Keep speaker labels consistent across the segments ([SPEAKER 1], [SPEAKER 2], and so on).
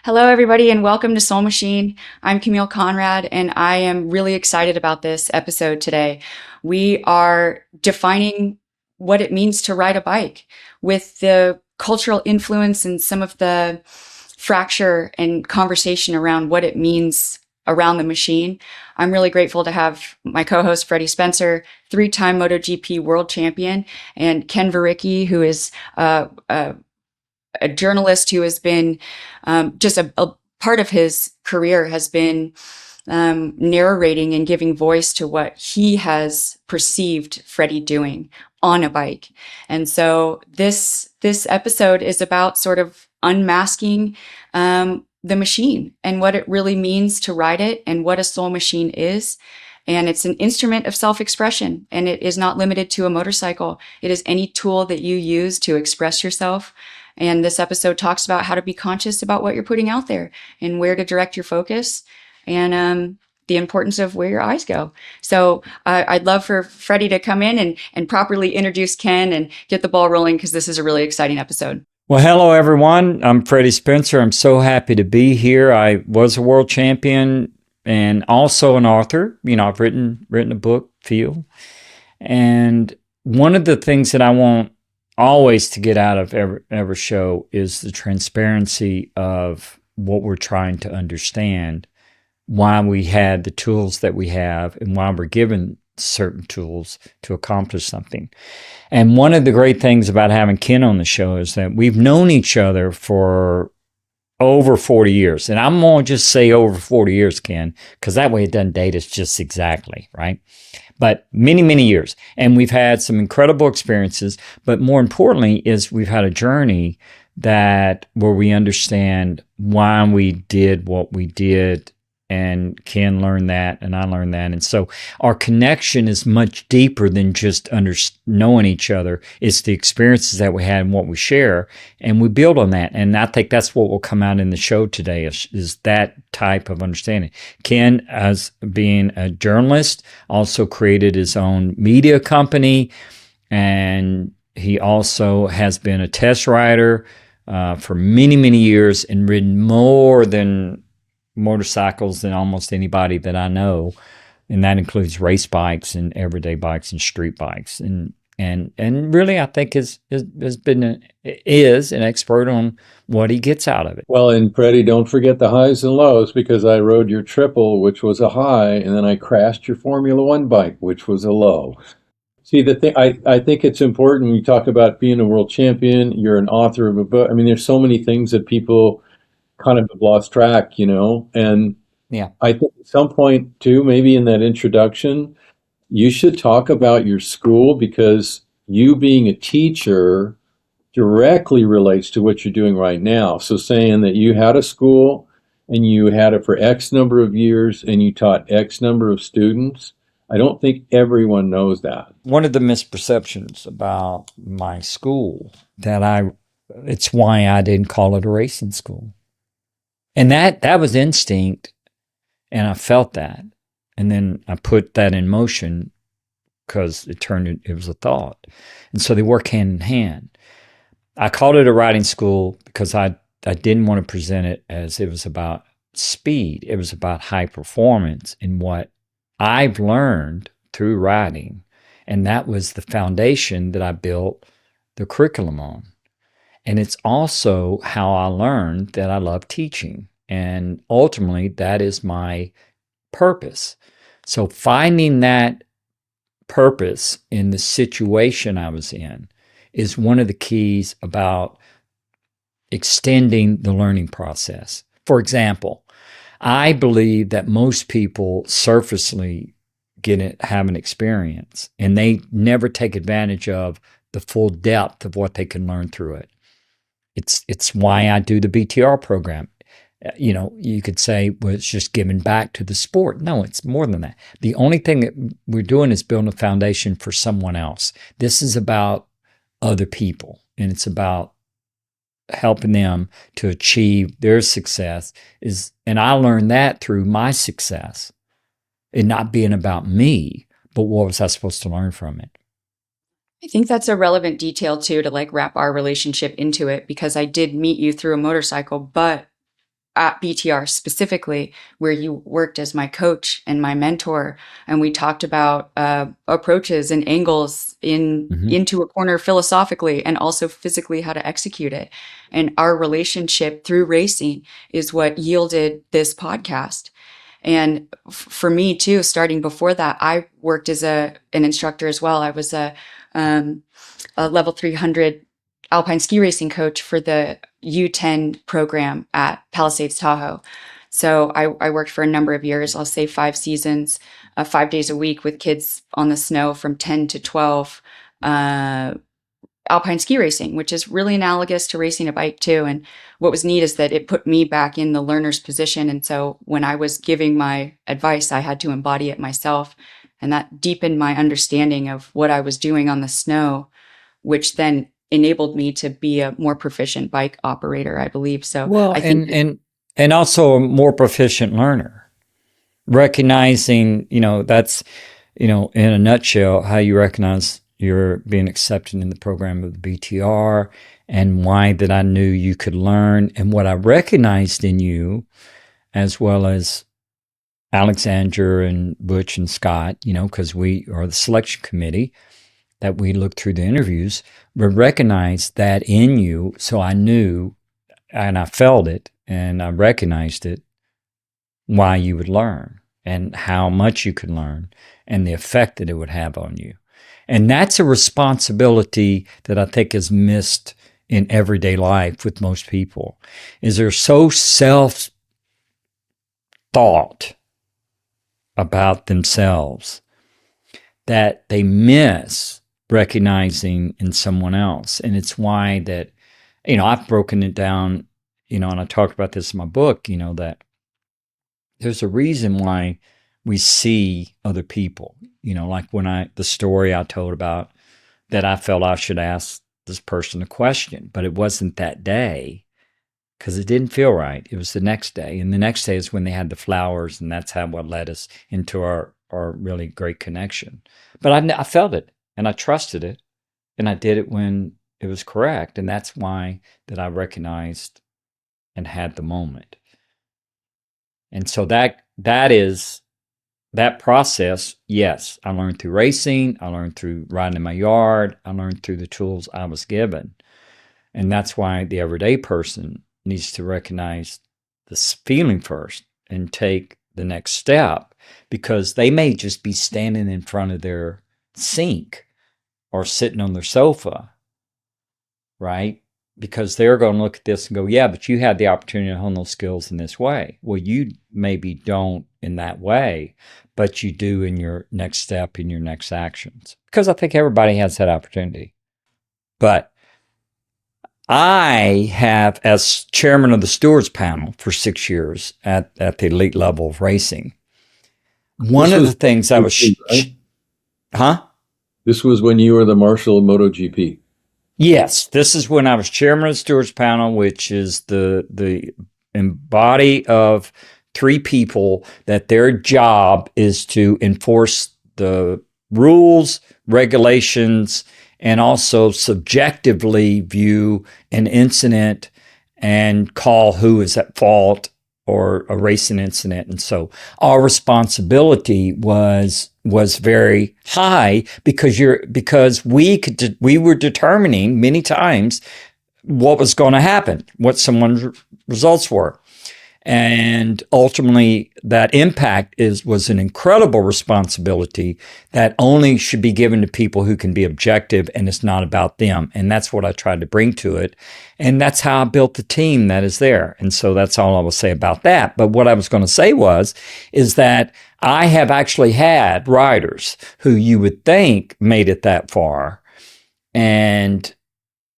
[SPEAKER 1] Hello, everybody, and welcome to Soul Machine. I'm Camille Conrad, and I am really excited about this episode today. We are defining what it means to ride a bike with the cultural influence and some of the fracture and conversation around what it means around the machine. I'm really grateful to have my co-host, Freddie Spencer, three-time MotoGP world champion, and Ken Vreeke, who is a journalist who has been just a part of his career has been narrating and giving voice to what he has perceived Freddie doing on a bike. And so this episode is about sort of unmasking the machine and what it really means to ride it and what a soul machine is. And it's an instrument of self-expression, and it is not limited to a motorcycle. It is any tool that you use to express yourself. And this episode talks about how to be conscious about what you're putting out there and where to direct your focus and the importance of where your eyes go. So I'd love for Freddie to come in and properly introduce Ken and get the ball rolling, because this is a really exciting episode.
[SPEAKER 2] Well, hello, everyone. I'm Freddie Spencer. I'm so happy to be here. I was a world champion and also an author. You know, I've written a book, Feel. And one of the things that I want always to get out of every show is the transparency of what we're trying to understand, why we had the tools that we have, and why we're given certain tools to accomplish something. And one of the great things about having Ken on the show is that we've known each other for over 40 years. And I'm going to just say over 40 years, Ken, because that way it doesn't date us just exactly, right? But many, many years. And we've had some incredible experiences. But more importantly is we've had a journey where we understand why we did what we did. And Ken learned that, and I learned that. And so our connection is much deeper than just knowing each other. It's the experiences that we had and what we share, and we build on that. And I think that's what will come out in the show today is that type of understanding. Ken, as being a journalist, also created his own media company, and he also has been a test rider for many, many years and ridden more than motorcycles than almost anybody that I know, and that includes race bikes and everyday bikes and street bikes, and really I think is an expert on what he gets out of it.
[SPEAKER 3] Well, and Freddie, don't forget the highs and lows, because I rode your triple, which was a high, and then I crashed your Formula One bike, which was a low. See, the thing, I think it's important when you talk about being a world champion, you're an author of a book. I mean, there's so many things that people kind of have lost track, you know, and
[SPEAKER 2] Yeah.
[SPEAKER 3] I think at some point too, maybe in that introduction, you should talk about your school, because you being a teacher directly relates to what you're doing right now. So saying that you had a school and you had it for X number of years and you taught X number of students, I don't think everyone knows that.
[SPEAKER 2] One of the misperceptions about my school it's why I didn't call it a racing school. And that was instinct, and I felt that. And then I put that in motion because it was a thought. And so they work hand in hand. I called it a riding school because I didn't want to present it as it was about speed. It was about high performance and what I've learned through riding. And that was the foundation that I built the curriculum on. And it's also how I learned that I love teaching. And ultimately, that is my purpose. So finding that purpose in the situation I was in is one of the keys about extending the learning process. For example, I believe that most people surfacely have an experience, and they never take advantage of the full depth of what they can learn through it. It's why I do the BTR program. You know, you could say, well, it's just giving back to the sport. No, it's more than that. The only thing that we're doing is building a foundation for someone else. This is about other people, and it's about helping them to achieve their success. And I learned that through my success, it not being about me, but what was I supposed to learn from it?
[SPEAKER 1] I think that's a relevant detail too, to like wrap our relationship into it, because I did meet you through a motorcycle, but at BTR specifically, where you worked as my coach and my mentor, and we talked about approaches and angles into a corner philosophically and also physically how to execute it. And our relationship through racing is what yielded this podcast. And for me too, starting before that, I worked as an instructor as well. I was a level 300 alpine ski racing coach for the U10 program at Palisades Tahoe. So I worked for a number of years, I'll say 5 seasons, 5 days a week with kids on the snow from 10 to 12, alpine ski racing, which is really analogous to racing a bike too. And what was neat is that it put me back in the learner's position. And so when I was giving my advice, I had to embody it myself. And that deepened my understanding of what I was doing on the snow, which then enabled me to be a more proficient bike operator, I believe. So
[SPEAKER 2] Well,
[SPEAKER 1] I think
[SPEAKER 2] and also a more proficient learner, recognizing, that's, in a nutshell, how you recognize you're being accepted in the program of the BTR, and why that I knew you could learn, and what I recognized in you, as well as Alexander and Butch and Scott, because we are the selection committee, that we looked through the interviews, but recognized that in you. So I knew, and I felt it, and I recognized it, why you would learn and how much you could learn and the effect that it would have on you. And that's a responsibility that I think is missed in everyday life with most people, is they're so self-thought about themselves that they miss recognizing in someone else. And it's why that, I've broken it down, and I talked about this in my book, that there's a reason why we see other people, like when the story I told about that I felt I should ask this person a question, but it wasn't that day because it didn't feel right. It was the next day. And the next day is when they had the flowers, and that's what led us into our really great connection. But I felt it, and I trusted it, and I did it when it was correct. And that's why that I recognized and had the moment. And so that process, yes, I learned through racing, I learned through riding in my yard, I learned through the tools I was given. And that's why the everyday person needs to recognize this feeling first and take the next step, because they may just be standing in front of their sink or sitting on their sofa, right? Because they're going to look at this and go, yeah, but you had the opportunity to hone those skills in this way. Well, you maybe don't in that way, but you do in your next step, in your next actions. Because I think everybody has that opportunity. But I have, as chairman of the stewards panel for 6 years at the elite level of racing, one of the things I was... Huh?
[SPEAKER 3] This was when you were the marshal of MotoGP.
[SPEAKER 2] Yes, this is when I was chairman of the stewards panel, which is the body of 3 people that their job is to enforce the rules, regulations, and also subjectively view an incident and call who is at fault or a racing incident. And so our responsibility was very high because we were determining many times what was going to happen, what someone's results were. And ultimately, that impact was an incredible responsibility that only should be given to people who can be objective, and it's not about them. And that's what I tried to bring to it. And that's how I built the team that is there. And so that's all I will say about that. But what I was going to say is that I have actually had riders who you would think made it that far. And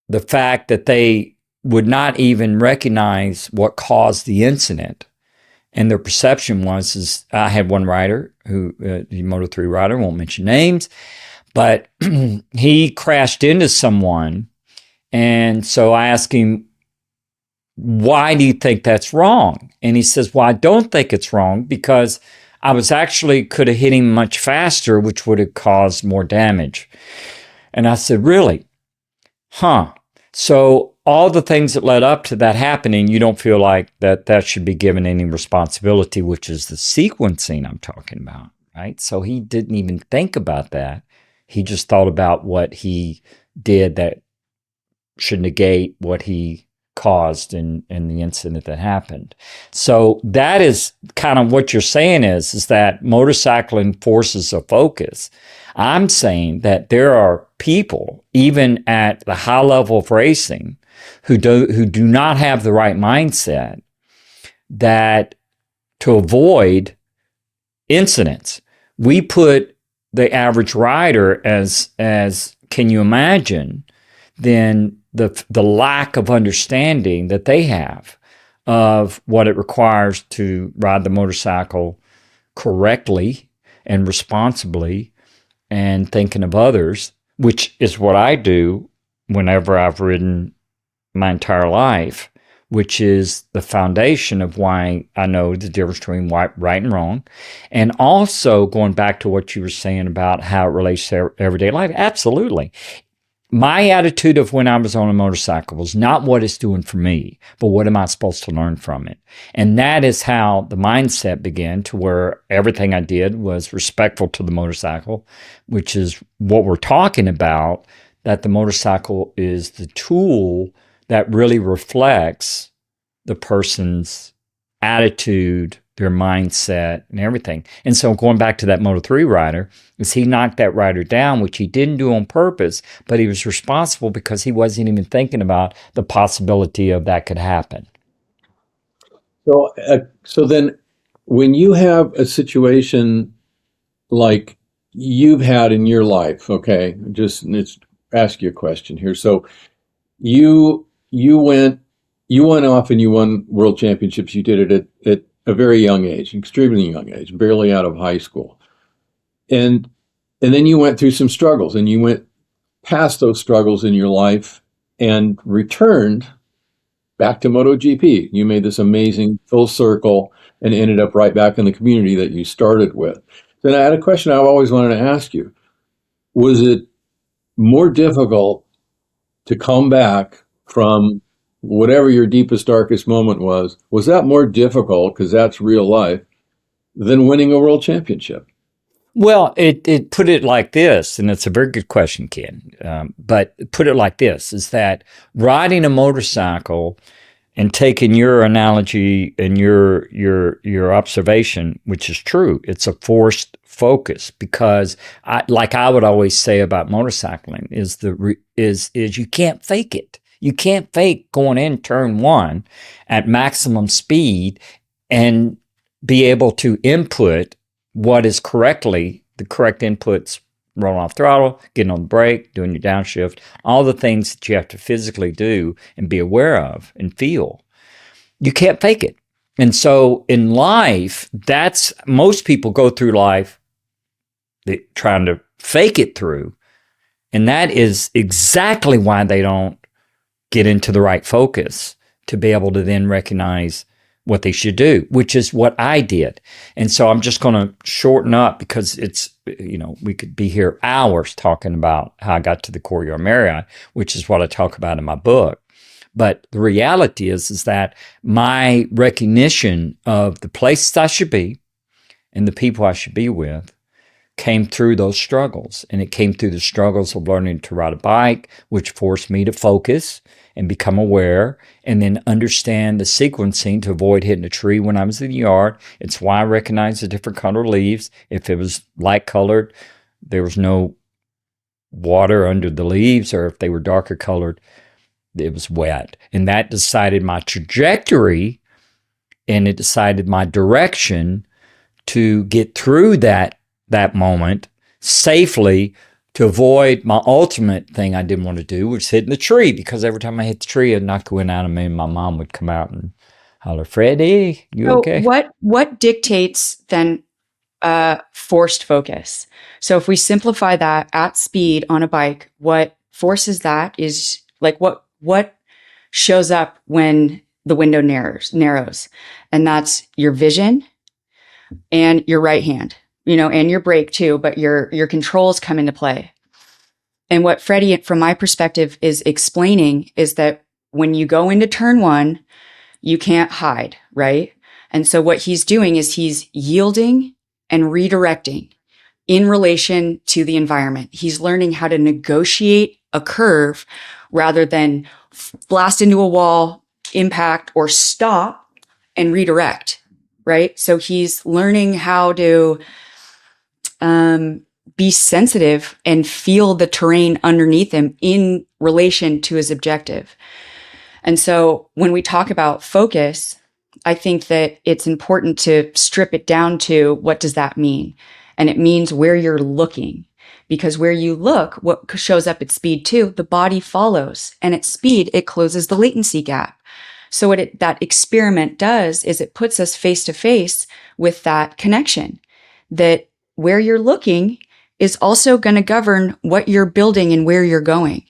[SPEAKER 2] the fact that they would not even recognize what caused the incident. And their perception is I had one rider who, the Moto3 rider, won't mention names, but he crashed into someone. And so I asked him, why do you think that's wrong? And he says, well, I don't think it's wrong because I could have hit him much faster, which would have caused more damage. And I said, really? Huh. So all the things that led up to that happening, you don't feel like that should be given any responsibility, which is the sequencing I'm talking about, right? So he didn't even think about that. He just thought about what he did that should negate what he caused in the incident that happened. So that is kind of what you're saying is that motorcycling forces a focus. I'm saying that there are people, even at the high level of racing, who do not have the right mindset that to avoid incidents. We put the average rider as can you imagine, then the lack of understanding that they have of what it requires to ride the motorcycle correctly and responsibly and thinking of others, which is what I do whenever I've ridden my entire life, which is the foundation of why I know the difference between right and wrong. And also going back to what you were saying about how it relates to everyday life. Absolutely. My attitude of when I was on a motorcycle was not what it's doing for me, but what am I supposed to learn from it? And that is how the mindset began, to where everything I did was respectful to the motorcycle, which is what we're talking about, that the motorcycle is the tool that really reflects the person's attitude, their mindset, and everything. And so going back to that Moto3 rider, is he knocked that rider down, which he didn't do on purpose, but he was responsible because he wasn't even thinking about the possibility of that could happen.
[SPEAKER 3] So then when you have a situation like you've had in your life, okay, let's ask you a question here. So you went off and you won world championships. You did it at a very young age, extremely young age, barely out of high school. And then you went through some struggles, and you went past those struggles in your life and returned back to MotoGP. You made this amazing full circle and ended up right back in the community that you started with. Then I had a question I've always wanted to ask you. Was it more difficult to come back from whatever your deepest, darkest moment was that more difficult, because that's real life, than winning a world championship?
[SPEAKER 2] Well, it put it like this, and it's a very good question, Ken. But put it like this, is that riding a motorcycle and taking your analogy and your observation, which is true, it's a forced focus, because like I would always say about motorcycling is you can't fake it. You can't fake going in turn one at maximum speed and be able to input what is correctly, the correct inputs, rolling off throttle, getting on the brake, doing your downshift, all the things that you have to physically do and be aware of and feel. You can't fake it. And so in life, most people go through life trying to fake it through. And that is exactly why they don't get into the right focus to be able to then recognize what they should do, which is what I did. And so I'm just going to shorten up, because it's, we could be here hours talking about how I got to the Courtyard Marriott, which is what I talk about in my book. But the reality is that my recognition of the places I should be and the people I should be with came through those struggles. And it came through the struggles of learning to ride a bike, which forced me to focus and become aware, and then understand the sequencing to avoid hitting a tree when I was in the yard. It's why I recognized the different color leaves. If it was light colored, there was no water under the leaves, or if they were darker colored, it was wet. And that decided my trajectory, and it decided my direction to get through that moment safely, to avoid my ultimate thing I didn't want to do, which was hitting the tree, because every time I hit the tree, I'd knock the wind out of me, and my mom would come out and holler, "Freddie, you okay?"
[SPEAKER 1] What dictates then forced focus? So if we simplify that, at speed on a bike, what forces that is like what shows up when the window narrows, and that's your vision and your right hand. And your brake too, but your controls come into play. And what Freddie, from my perspective, is explaining is that when you go into turn one, you can't hide, right? And so what he's doing is he's yielding and redirecting in relation to the environment. He's learning how to negotiate a curve rather than blast into a wall, impact, or stop and redirect, right? So he's learning how to be sensitive and feel the terrain underneath him in relation to his objective. And so when we talk about focus, I think that it's important to strip it down to what does that mean? And it means where you're looking. Because where you look, what shows up at speed too, the body follows. And at speed, it closes the latency gap. So what that experiment does is it puts us face to face with that connection, that where you're looking is also going to govern what you're building and where you're going.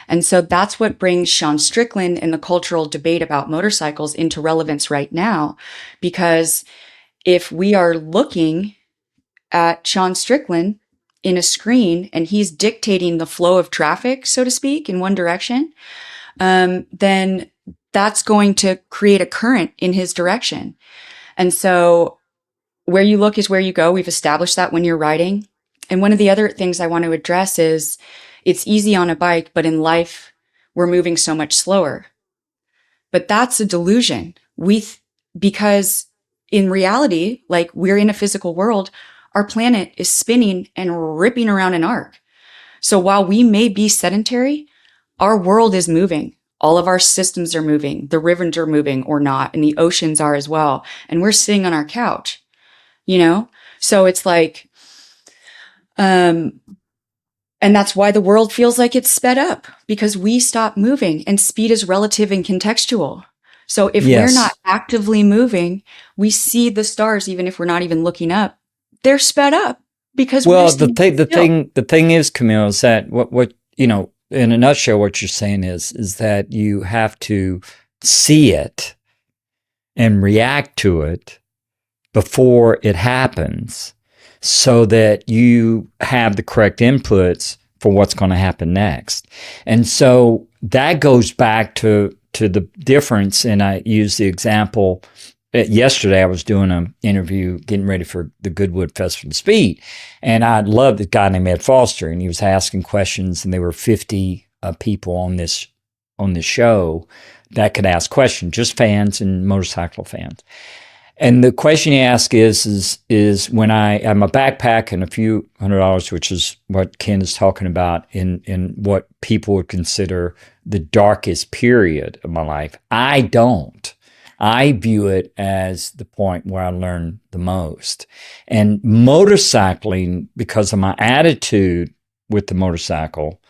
[SPEAKER 1] And so that's what brings Sean Strickland and the cultural debate about motorcycles into relevance right now. Because if we are looking at Sean Strickland in a screen and he's dictating the flow of traffic, so to speak, in one direction, then that's going to create a current in his direction. And so where you look is where you go. We've established that when you're riding. And one of the other things I want to address is it's easy on a bike, but in life, we're moving so much slower. But that's a delusion. Because in reality, like we're in a physical world, our planet is spinning and ripping around an arc. So while we may be sedentary, our world is moving. All of our systems are moving. The rivers are moving or not, and the oceans are as well. And we're sitting on our couch, So it's like, and that's why the world feels like it's sped up, because we stop moving, and speed is relative and contextual. So if we're not actively moving, we see the stars, even if we're not even looking up. They're sped up because
[SPEAKER 2] the thing is, Camille, is that what in a nutshell, what you're saying is that you have to see it and react to it before it happens, so that you have the correct inputs for what's going to happen next. And so that goes back to the difference. And I use the example. Yesterday, I was doing an interview, getting ready for the Goodwood Festival of Speed, and I loved this guy named Ed Foster, and he was asking questions, and there were 50 people on this show that could ask questions, just fans and motorcycle fans. And the question he asked is when I have my backpack and a few $100, which is what Ken is talking about in what people would consider the darkest period of my life. I don't. I view it as the point where I learn the most. And motorcycling, because of my attitude with the motorcycle,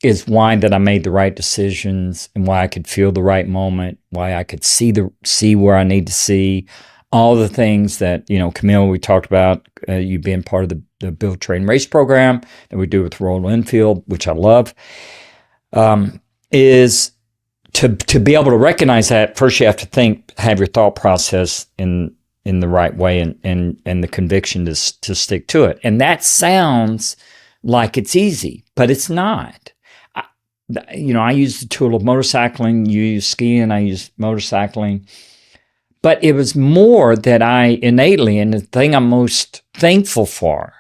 [SPEAKER 2] is why that I made the right decisions and why I could feel the right moment, why I could see where I need to see, all the things that, Camille, we talked about, you being part of the Build, Train, Race program that we do with Royal Enfield, which I love, is to be able to recognize that. First you have to have your thought process in the right way and the conviction to stick to it. And that sounds like it's easy, but it's not. I use the tool of motorcycling, you use skiing, I use motorcycling. But it was more that I innately, and the thing I'm most thankful for,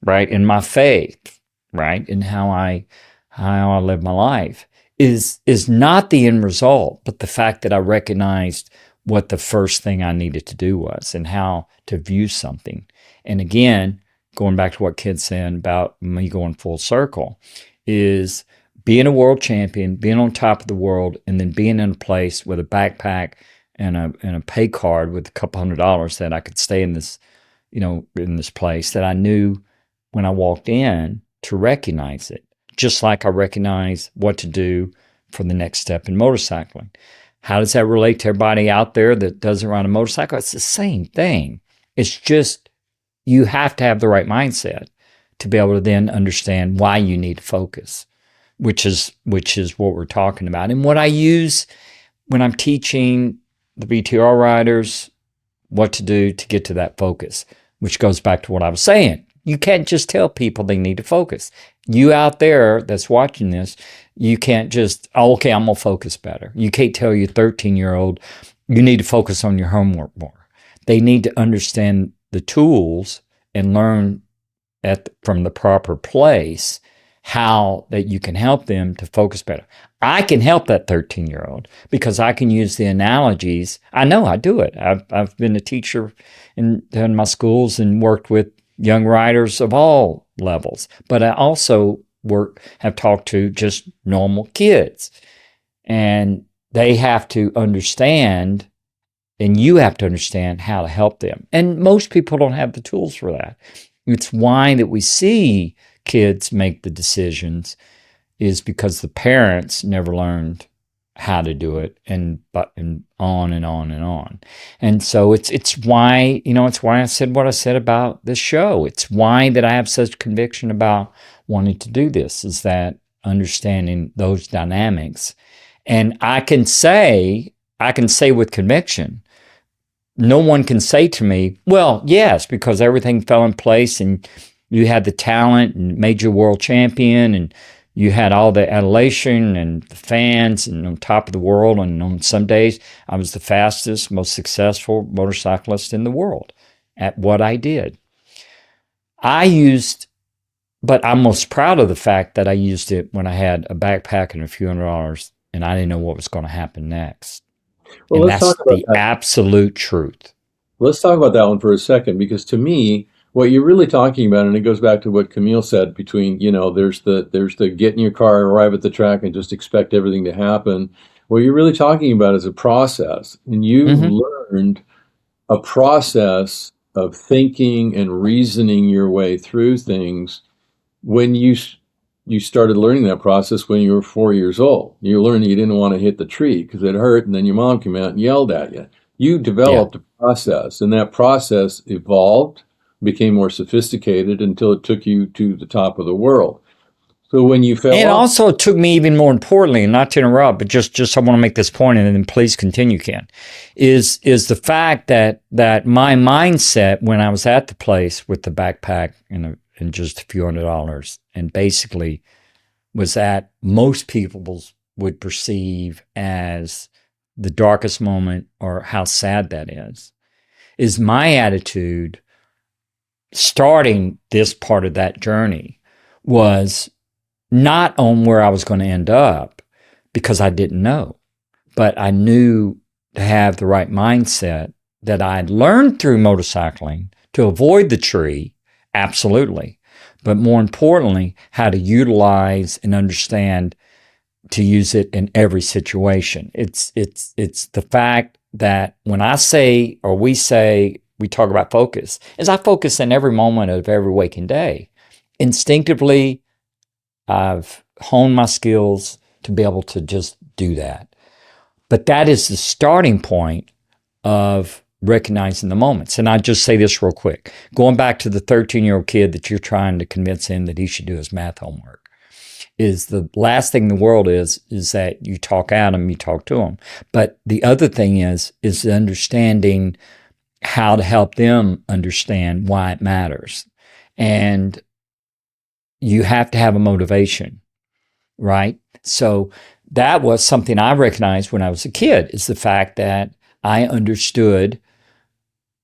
[SPEAKER 2] right, in my faith, right, in how I live my life, is not the end result, but the fact that I recognized what the first thing I needed to do was and how to view something. And again, going back to what Kid's saying about me going full circle, is being a world champion, being on top of the world, and then being in a place with a backpack and a pay card with a couple $100 that I could stay in this, in this place, that I knew when I walked in to recognize it. Just like I recognize what to do for the next step in motorcycling. How does that relate to everybody out there that doesn't ride a motorcycle? It's the same thing. It's just you have to have the right mindset to be able to then understand why you need to focus, which is what we're talking about. And what I use when I'm teaching the BTR riders what to do to get to that focus, which goes back to what I was saying. You can't just tell people they need to focus. You out there that's watching this, You can't just, oh, okay, I'm going to focus better. You can't tell your 13-year-old, you need to focus on your homework more. They need to understand the tools and learn from the proper place how that you can help them to focus better. I can help that 13-year-old because I can use the analogies. I know I do it. I've been a teacher in my schools and worked with young writers of all levels, but I also have talked to just normal kids, and they have to understand, and you have to understand how to help them. And most people don't have the tools for that. It's why that we see kids make the decisions is because the parents never learned how to do it, and on and on and on. And so it's why, it's why I said what I said about this show. It's why that I have such conviction about wanting to do this, is that understanding those dynamics. And I can say with conviction, no one can say to me, well, yes, because everything fell in place and you had the talent and made you a world champion and you had all the adulation and the fans and on top of the world. And on some days, I was the fastest, most successful motorcyclist in the world at what I did. But I'm most proud of the fact that I used it when I had a backpack and a few $100 and I didn't know what was going to happen next.
[SPEAKER 3] Well,
[SPEAKER 2] And
[SPEAKER 3] let's
[SPEAKER 2] that's
[SPEAKER 3] talk about
[SPEAKER 2] the
[SPEAKER 3] that.
[SPEAKER 2] absolute truth.
[SPEAKER 3] Let's talk about that one for a second, because to me, what you're really talking about, and it goes back to what Camille said, between, there's the get in your car, arrive at the track, and just expect everything to happen. What you're really talking about is a process, and you learned a process of thinking and reasoning your way through things when you started learning that process when you were 4 years old. You learned you didn't want to hit the tree because it hurt, and then your mom came out and yelled at you. You developed a process, and that process evolved, became more sophisticated until it took you to the top of the world. So when you fell
[SPEAKER 2] And
[SPEAKER 3] off,
[SPEAKER 2] also it took me even more importantly, and not to interrupt, but just I want to make this point, and then please continue, Ken, is the fact that my mindset when I was at the place with the backpack and just a few $100, and basically was that most people would perceive as the darkest moment or how sad that is my attitude starting this part of that journey was not on where I was going to end up, because I didn't know, but I knew to have the right mindset that I'd learned through motorcycling to avoid the tree, absolutely, but more importantly, how to utilize and understand to use it in every situation. It's the fact that when I say, or we talk about focus, is I focus in every moment of every waking day. Instinctively, I've honed my skills to be able to just do that. But that is the starting point of recognizing the moments. And I just say this real quick. Going back to the 13-year-old kid that you're trying to convince him that he should do his math homework, is the last thing in the world is that you talk at him, you talk to him. But the other thing is understanding how to help them understand why it matters. And you have to have a motivation, right? So that was something I recognized when I was a kid, is the fact that I understood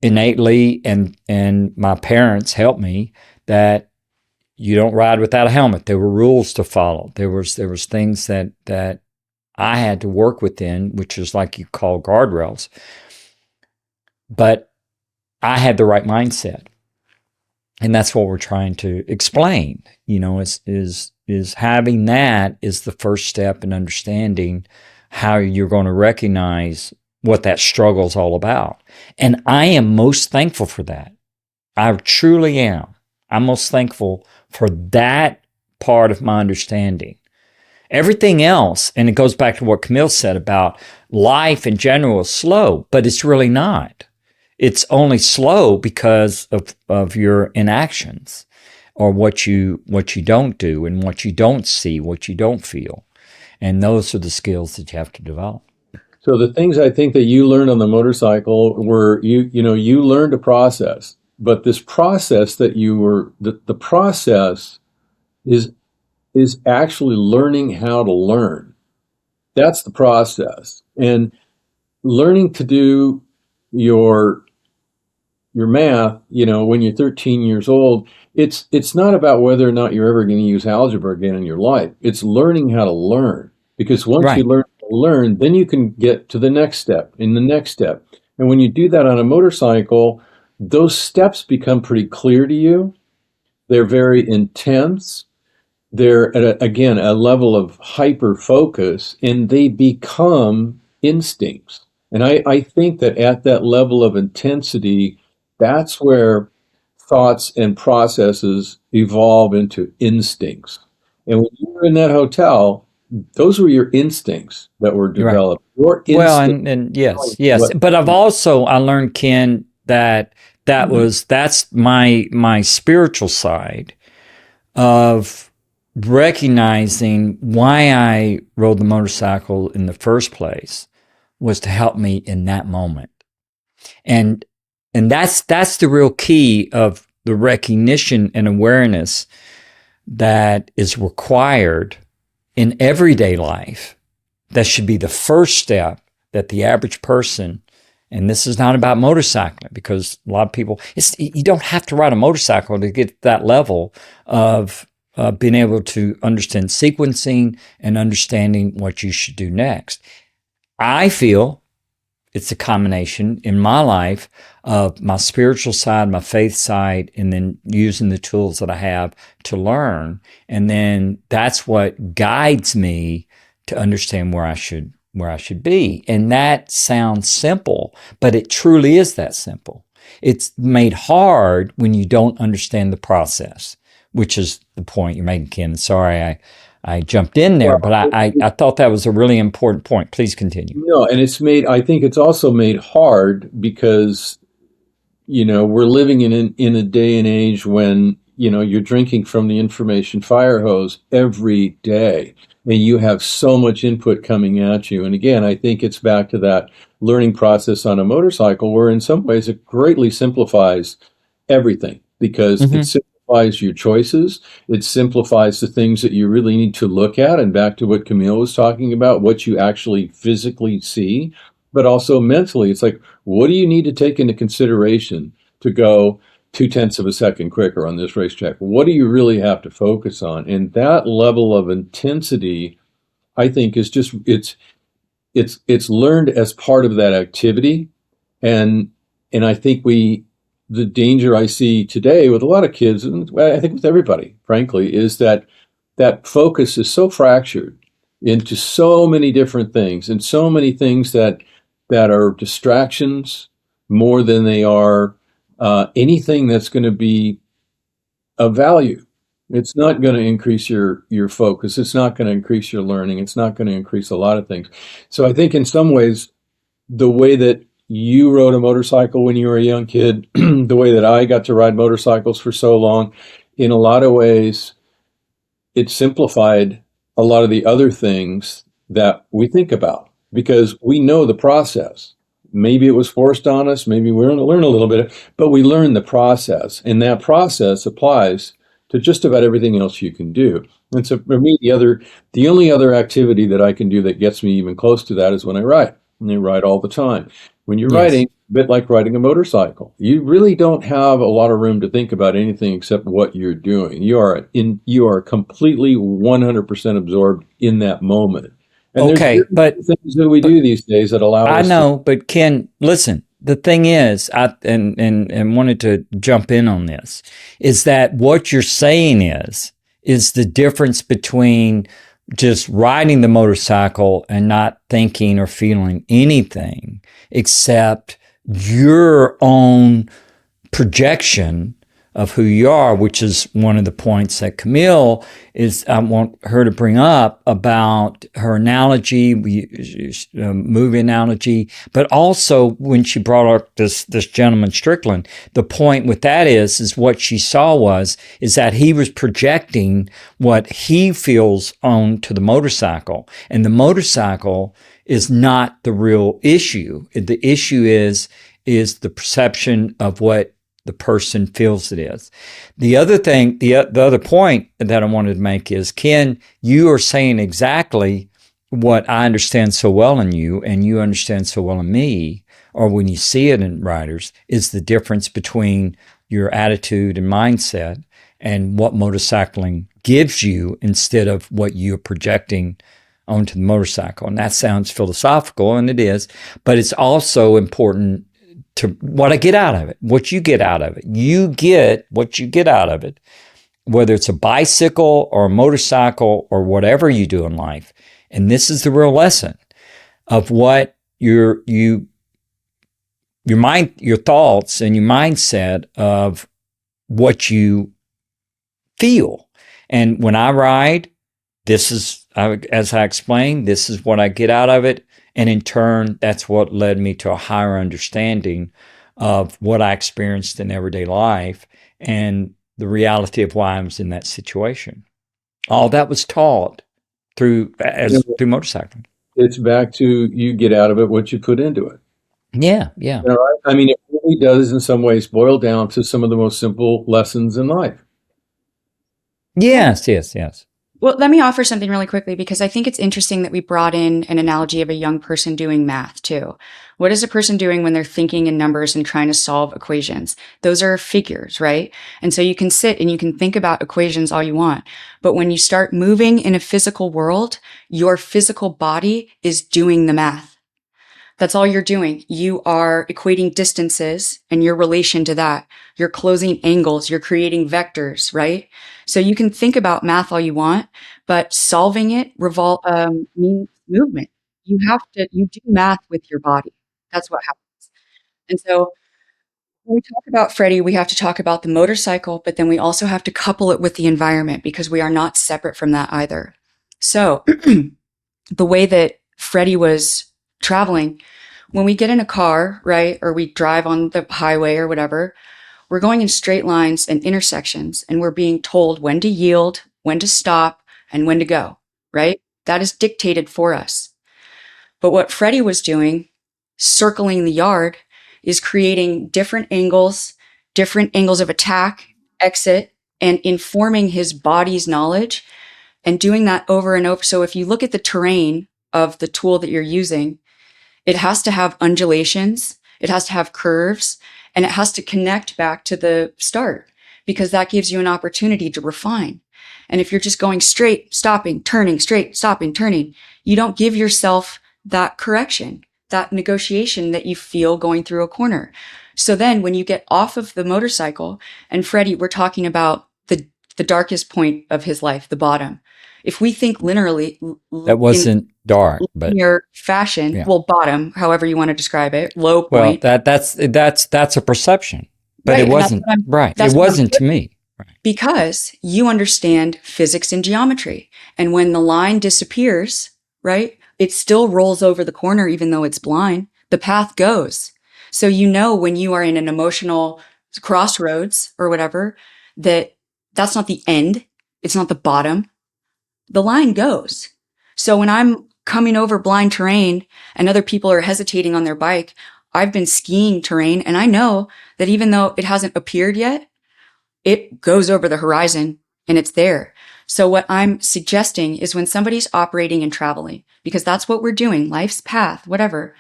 [SPEAKER 2] innately, and my parents helped me, that you don't ride without a helmet. There were rules to follow. There was things that I had to work within, which is like you call guardrails. But I had the right mindset. And that's what we're trying to explain, is having that is the first step in understanding how you're going to recognize what that struggle is all about. And I am most thankful for that. I truly am. I'm most thankful for that part of my understanding. Everything else, and it goes back to what Camille said about life in general, is slow, but it's really not. It's only slow because of your inactions, or what you don't do, and what you don't see, what you don't feel. And those are the skills that you have to develop.
[SPEAKER 3] so the things I think that you learned on the motorcycle were, you learned a process, but this process that the process is is actually learning how to learn. That's the process. And learning to do your math, when you're 13 years old, it's not about whether or not you're ever going to use algebra again in your life. It's learning how to learn. Because once you
[SPEAKER 2] Right.
[SPEAKER 3] learn how to learn, then you can get to the next step and the next step. And when you do that on a motorcycle, those steps become pretty clear to you. They're very intense. They're at again a level of hyper focus, and they become instincts. And I think that at that level of intensity, that's where thoughts and processes evolve into instincts. And when you were in that hotel, those were your instincts that were
[SPEAKER 2] Right.
[SPEAKER 3] developed. Your
[SPEAKER 2] Well,
[SPEAKER 3] instinct.
[SPEAKER 2] and yes, yes.
[SPEAKER 3] What?
[SPEAKER 2] But I learned, Ken, that that's my spiritual side of recognizing why I rode the motorcycle in the first place was to help me in that moment. And that's the real key of the recognition and awareness that is required in everyday life. That should be the first step that the average person, and this is not about motorcycling, because a lot of people, you don't have to ride a motorcycle to get that level of being able to understand sequencing and understanding what you should do next. I feel it's a combination in my life of my spiritual side, my faith side, and then using the tools that I have to learn. And then that's what guides me to understand where I should be. And that sounds simple, but it truly is that simple. It's made hard when you don't understand the process, which is the point you're making, Ken. Sorry, I jumped in there, but I thought that was a really important point. Please continue.
[SPEAKER 3] No, and I think it's also made hard because, we're living in a day and age when, you're drinking from the information fire hose every day, and you have so much input coming at you. And again, I think it's back to that learning process on a motorcycle, where in some ways it greatly simplifies everything, because it
[SPEAKER 2] Mm-hmm.
[SPEAKER 3] simplifies your choices. It simplifies the things that you really need to look at. And back to what Camille was talking about, what you actually physically see, but also mentally. It's like, what do you need to take into consideration to go 2/10 of a second quicker on this racetrack? What do you really have to focus on? And that level of intensity, I think, is just it's learned as part of that activity. And I think the danger I see today with a lot of kids, and I think with everybody, frankly, is that focus is so fractured into so many different things, and so many things that are distractions more than they are anything that's going to be of value. It's not going to increase your focus. It's not going to increase your learning. It's not going to increase a lot of things. So I think in some ways, the way that you rode a motorcycle when you were a young kid, the way that I got to ride motorcycles for so long, in a lot of ways, it simplified a lot of the other things that we think about, because we know the process. Maybe it was forced on us, maybe we learn a little bit, but we learn the process, and that process applies to just about everything else you can do. And so for me, the only other activity that I can do that gets me even close to that is when I ride. And I ride all the time. When you're
[SPEAKER 2] Yes.
[SPEAKER 3] riding, a bit like riding a motorcycle, you really don't have a lot of room to think about anything except what you're doing. You are completely 100% absorbed in that moment. And there's
[SPEAKER 2] Okay,
[SPEAKER 3] very few things that we
[SPEAKER 2] but
[SPEAKER 3] do these days that allow
[SPEAKER 2] I
[SPEAKER 3] us to.
[SPEAKER 2] know, but Ken, listen. The thing is, and wanted to jump in on this, is that what you're saying is the difference between just riding the motorcycle and not thinking or feeling anything except your own projection of who you are, which is one of the points that Camille I want her to bring up about her analogy, movie analogy, but also when she brought up this gentleman Strickland, the point with that is what she saw is that he was projecting what he feels onto the motorcycle, and the motorcycle is not the real issue. The issue is the perception of what the person feels it is. The other thing, the other point that I wanted to make is, Ken, you are saying exactly what I understand so well in you and you understand so well in me, or when you see it in riders, is the difference between your attitude and mindset and what motorcycling gives you instead of what you're projecting onto the motorcycle. And that sounds philosophical, and it is, but it's also important to what I get out of it, what you get out of it. You get what you get out of it, whether it's a bicycle or a motorcycle or whatever you do in life. And this is the real lesson of what your mind, your thoughts and your mindset of what you feel. And when I ride, this is, as I explained, this is what I get out of it. And in turn, that's what led me to a higher understanding of what I experienced in everyday life and the reality of why I was in that situation. All that was taught through motorcycling.
[SPEAKER 3] It's back to you get out of it what you put into it.
[SPEAKER 2] Yeah.
[SPEAKER 3] You know, I mean, it really does in some ways boil down to some of the most simple lessons in life.
[SPEAKER 2] Yes.
[SPEAKER 1] Well, let me offer something really quickly, because I think it's interesting that we brought in an analogy of a young person doing math too. What is a person doing when they're thinking in numbers and trying to solve equations? Those are figures, right? And so you can sit and you can think about equations all you want. But when you start moving in a physical world, your physical body is doing the math. That's all you're doing. You are equating distances and your relation to that. You're closing angles. You're creating vectors, right? So you can think about math all you want, but solving it means movement. You do math with your body. That's what happens. And so when we talk about Freddie, we have to talk about the motorcycle, but then we also have to couple it with the environment, because we are not separate from that either. So the way that Freddie was traveling, when we get in a car, right, or we drive on the highway or whatever, we're going in straight lines and intersections, and we're being told when to yield, when to stop, and when to go, right? That is dictated for us. But what Freddie was doing, circling the yard, is creating different angles of attack, exit, and informing his body's knowledge, and doing that over and over. So if you look at the terrain of the tool that you're using, it has to have undulations, it has to have curves, and it has to connect back to the start, because that gives you an opportunity to refine. And if you're just going straight, stopping, turning, straight, stopping, turning, you don't give yourself that correction, that negotiation that you feel going through a corner. So then when you get off of the motorcycle, and Freddie, we're talking about the darkest point of his life, the bottom. If we think linearly,
[SPEAKER 2] that wasn't dark, but
[SPEAKER 1] linear fashion,
[SPEAKER 2] yeah.
[SPEAKER 1] Well, bottom, however you want to describe it, low point.
[SPEAKER 2] Well, that's a perception, but
[SPEAKER 1] right,
[SPEAKER 2] it wasn't right. It wasn't to me. Right.
[SPEAKER 1] Because you understand physics and geometry. And when the line disappears, right, it still rolls over the corner, even though it's blind. The path goes. So you know when you are in an emotional crossroads or whatever, that's not the end. It's not the bottom. The line goes. So when I'm coming over blind terrain and other people are hesitating on their bike, I've been skiing terrain, and I know that even though it hasn't appeared yet, it goes over the horizon and it's there. So what I'm suggesting is when somebody's operating and traveling, because that's what we're doing, life's path, whatever,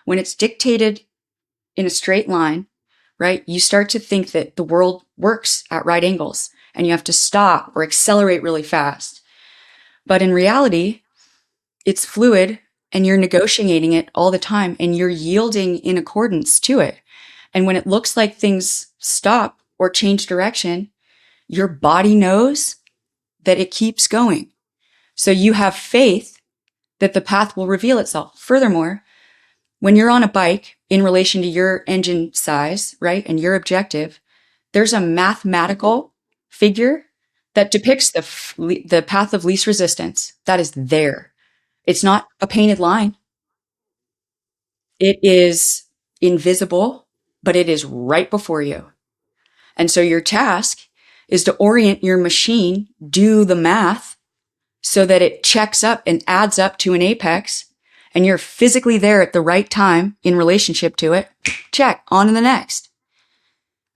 [SPEAKER 1] when it's dictated in a straight line, right, you start to think that the world works at right angles and you have to stop or accelerate really fast. But in reality, it's fluid and you're negotiating it all the time and you're yielding in accordance to it. And when it looks like things stop or change direction, your body knows that it keeps going. So you have faith that the path will reveal itself. Furthermore, when you're on a bike in relation to your engine size, right, and your objective, there's a mathematical figure that depicts the path of least resistance. That is there. It's not a painted line. It is invisible, but it is right before you. And so your task is to orient your machine, do the math so that it checks up and adds up to an apex, and you're physically there at the right time in relationship to it. Check, on to the next.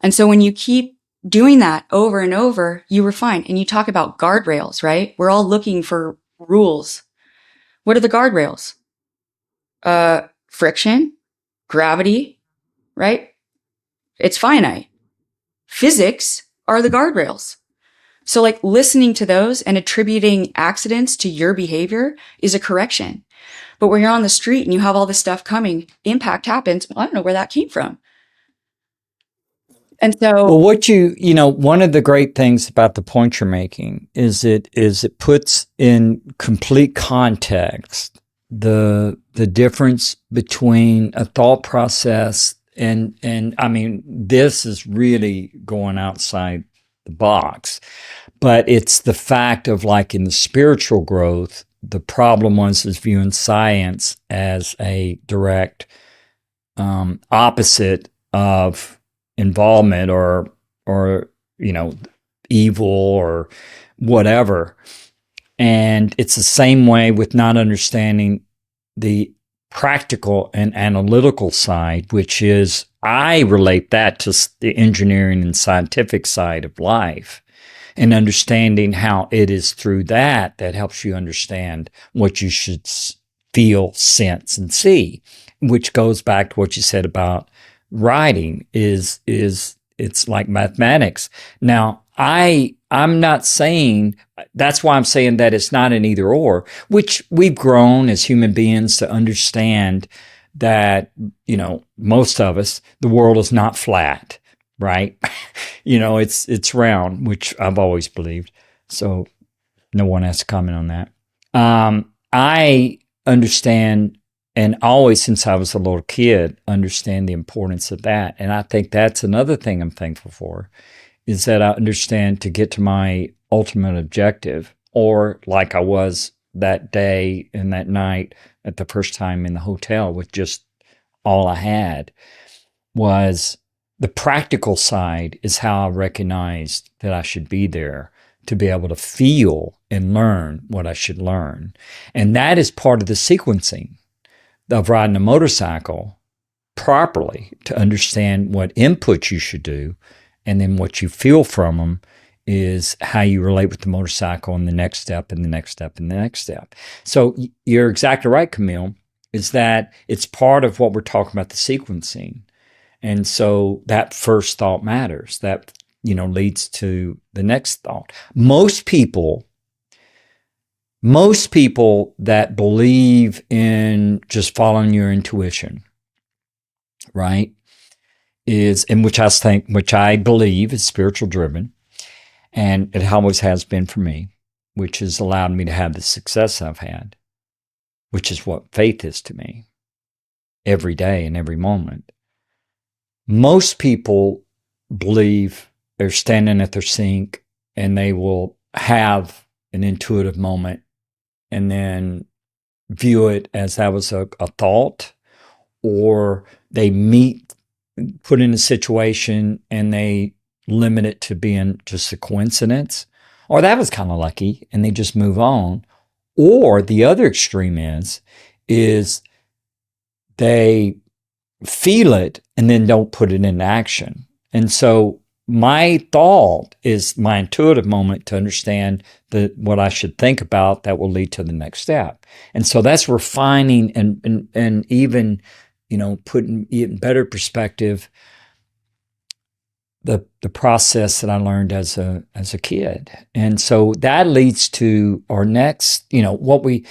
[SPEAKER 1] And so when you keep doing that over and over, you refine. And you talk about guardrails, right? We're all looking for rules. What are the guardrails? Friction, gravity, right? It's finite. Physics are the guardrails. So like listening to those and attributing accidents to your behavior is a correction. But when you're on the street and you have all this stuff coming, impact happens. Well, I don't know where that came from. And
[SPEAKER 2] Well,
[SPEAKER 1] so,
[SPEAKER 2] what one of the great things about the point you're making is it puts in complete context the difference between a thought process and I mean, this is really going outside the box, but it's the fact of like in the spiritual growth, the problem is viewing science as a direct opposite of involvement or evil or whatever. And it's the same way with not understanding the practical and analytical side, which is I relate that to the engineering and scientific side of life, and understanding how it is through that helps you understand what you should feel, sense, and see, which goes back to what you said about writing is it's like mathematics. Now, I'm not saying, that's why I'm saying that it's not an either or, which we've grown as human beings to understand that, most of us, the world is not flat, right? It's round, which I've always believed. So no one has to comment on that. I understand, and always since I was a little kid, understand the importance of that. And I think that's another thing I'm thankful for, is that I understand to get to my ultimate objective, or like I was that day and that night at the first time in the hotel with just all I had, was the practical side is how I recognized that I should be there to be able to feel and learn what I should learn. And that is part of the sequencing of riding a motorcycle properly, to understand what input you should do, and then what you feel from them is how you relate with the motorcycle and the next step and the next step and the next step. So you're exactly right, Camille, is that it's part of what we're talking about, the sequencing. And so that first thought matters. That, leads to the next thought. Most people that believe in just following your intuition, right, which I believe is spiritual driven, and it always has been for me, which has allowed me to have the success I've had, which is what faith is to me every day and every moment. Most people believe they're standing at their sink and they will have an intuitive moment and then view it as that was a thought, or they put in a situation and they limit it to being just a coincidence, or that was kind of lucky and they just move on. Or the other extreme is they feel it and then don't put it into action. And so my thought is my intuitive moment to understand what I should think about that will lead to the next step. And so that's refining and even, putting in better perspective the process that I learned as a kid. And so that leads to our next, what we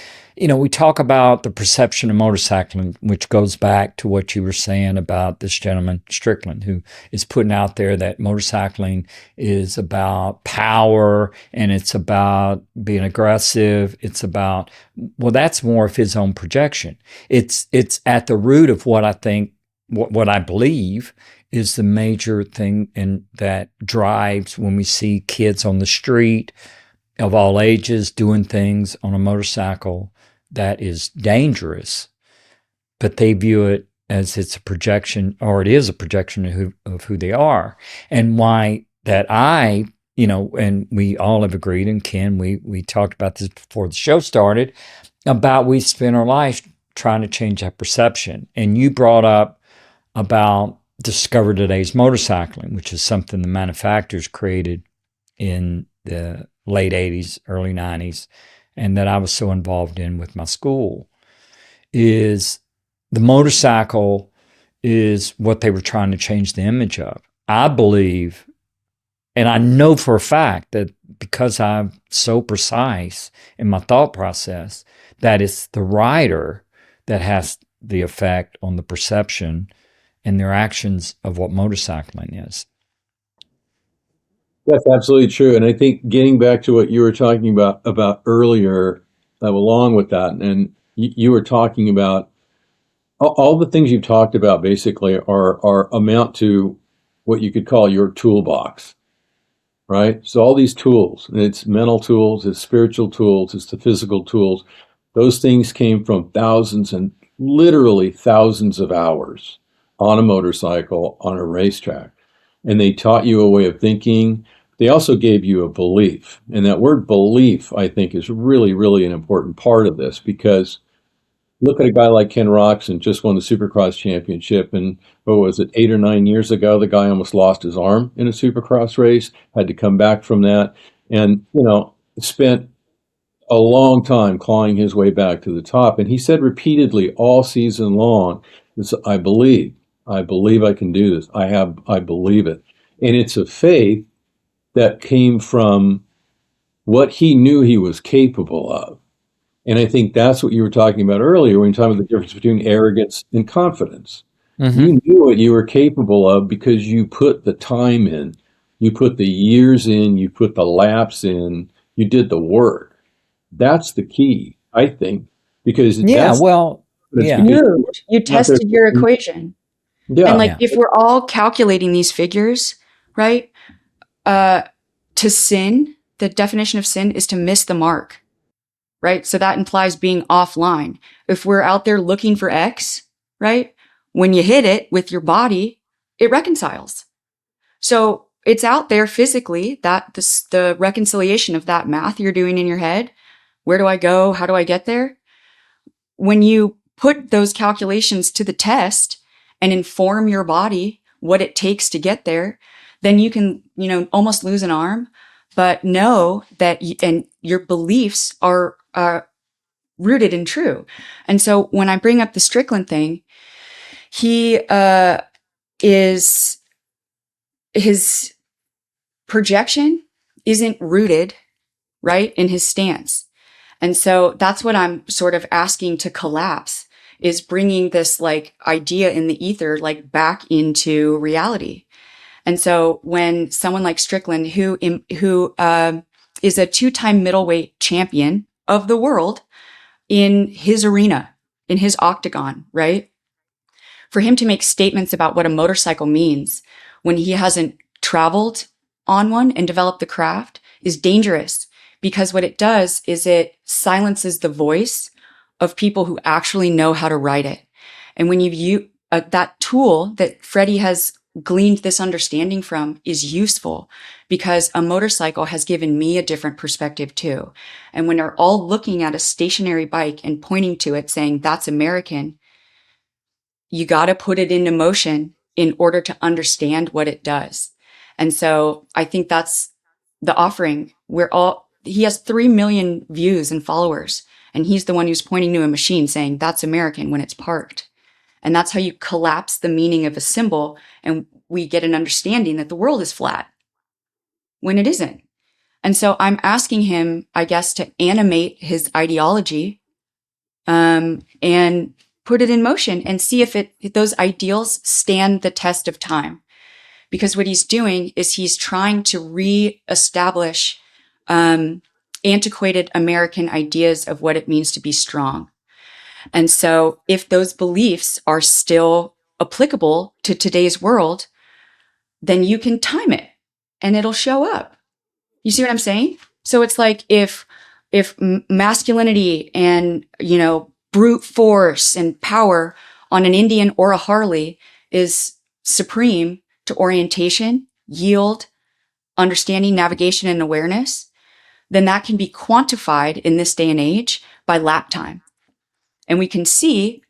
[SPEAKER 2] talk about the perception of motorcycling, which goes back to what you were saying about this gentleman, Strickland, who is putting out there that motorcycling is about power and it's about being aggressive. It's about, well, that's more of his own projection. It's at the root of what I think, what I believe is the major thing, and that drives when we see kids on the street of all ages doing things on a motorcycle that is dangerous, but they view it as it's a projection, or it is a projection of who they are. And why that and we all have agreed, and Ken, we talked about this before the show started, about we spend our life trying to change that perception. And you brought up about discovered today's motorcycling, which is something the manufacturers created in the late 80s, early 90s, and that I was so involved in with my school, is the motorcycle is what they were trying to change the image of. I believe, and I know for a fact that because I'm so precise in my thought process, that it's the rider that has the effect on the perception and their actions of what motorcycling is.
[SPEAKER 3] That's absolutely true. And I think getting back to what you were talking about earlier, along with that, and you were talking about all the things you've talked about basically are amount to what you could call your toolbox, right? So all these tools, and it's mental tools, it's spiritual tools, it's the physical tools. Those things came from thousands and literally thousands of hours on a motorcycle, on a racetrack. And they taught you a way of thinking. They also gave you a belief. And that word belief, I think, is really, really an important part of this, because look at a guy like Ken Roczen, just won the Supercross championship. And what was it, 8 or 9 years ago, the guy almost lost his arm in a Supercross race, had to come back from that. And, spent a long time clawing his way back to the top. And he said repeatedly all season long, I believe I can do this. I believe it. And it's a faith that came from what he knew he was capable of. And I think that's what you were talking about earlier when you talking about the difference between arrogance and confidence.
[SPEAKER 2] Mm-hmm.
[SPEAKER 3] You knew what you were capable of because you put the time in, you put the years in, you put the laps in, you did the work. That's the key, I think, because
[SPEAKER 2] Yeah, well, yeah.
[SPEAKER 1] You tested your equation.
[SPEAKER 3] Yeah.
[SPEAKER 1] And like, if we're all calculating these figures, right? To sin, the definition of sin is to miss the mark, right? So that implies being offline. If we're out there looking for X, right? When you hit it with your body, it reconciles. So it's out there physically, that the reconciliation of that math you're doing in your head. Where do I go? How do I get there? When you put those calculations to the test and inform your body what it takes to get there, then you can, almost lose an arm, but know that and your beliefs are rooted in true. And so when I bring up the Strickland thing, his projection isn't rooted, right, in his stance. And so that's what I'm sort of asking to collapse, is bringing this like idea in the ether, like back into reality. And so when someone like Strickland, who is a 2-time middleweight champion of the world in his arena, in his octagon, right? For him to make statements about what a motorcycle means when he hasn't traveled on one and developed the craft is dangerous. Because what it does is it silences the voice of people who actually know how to write it. And when that tool that Freddie has gleaned this understanding from is useful, because a motorcycle has given me a different perspective too. And when they're all looking at a stationary bike and pointing to it saying, that's American, you got to put it into motion in order to understand what it does. And so I think that's the offering. He has 3 million views and followers, and he's the one who's pointing to a machine saying, that's American, when it's parked. And that's how you collapse the meaning of a symbol, and we get an understanding that the world is flat when it isn't. And so I'm asking him, I guess, to animate his ideology and put it in motion and see if those ideals stand the test of time. Because what he's doing is he's trying to reestablish antiquated American ideas of what it means to be strong. And so if those beliefs are still applicable to today's world, then you can time it and it'll show up. You see what I'm saying? So it's like if masculinity and, brute force and power on an Indian or a Harley is supreme to orientation, yield, understanding, navigation, and awareness, then that can be quantified in this day and age by lap time. And we can see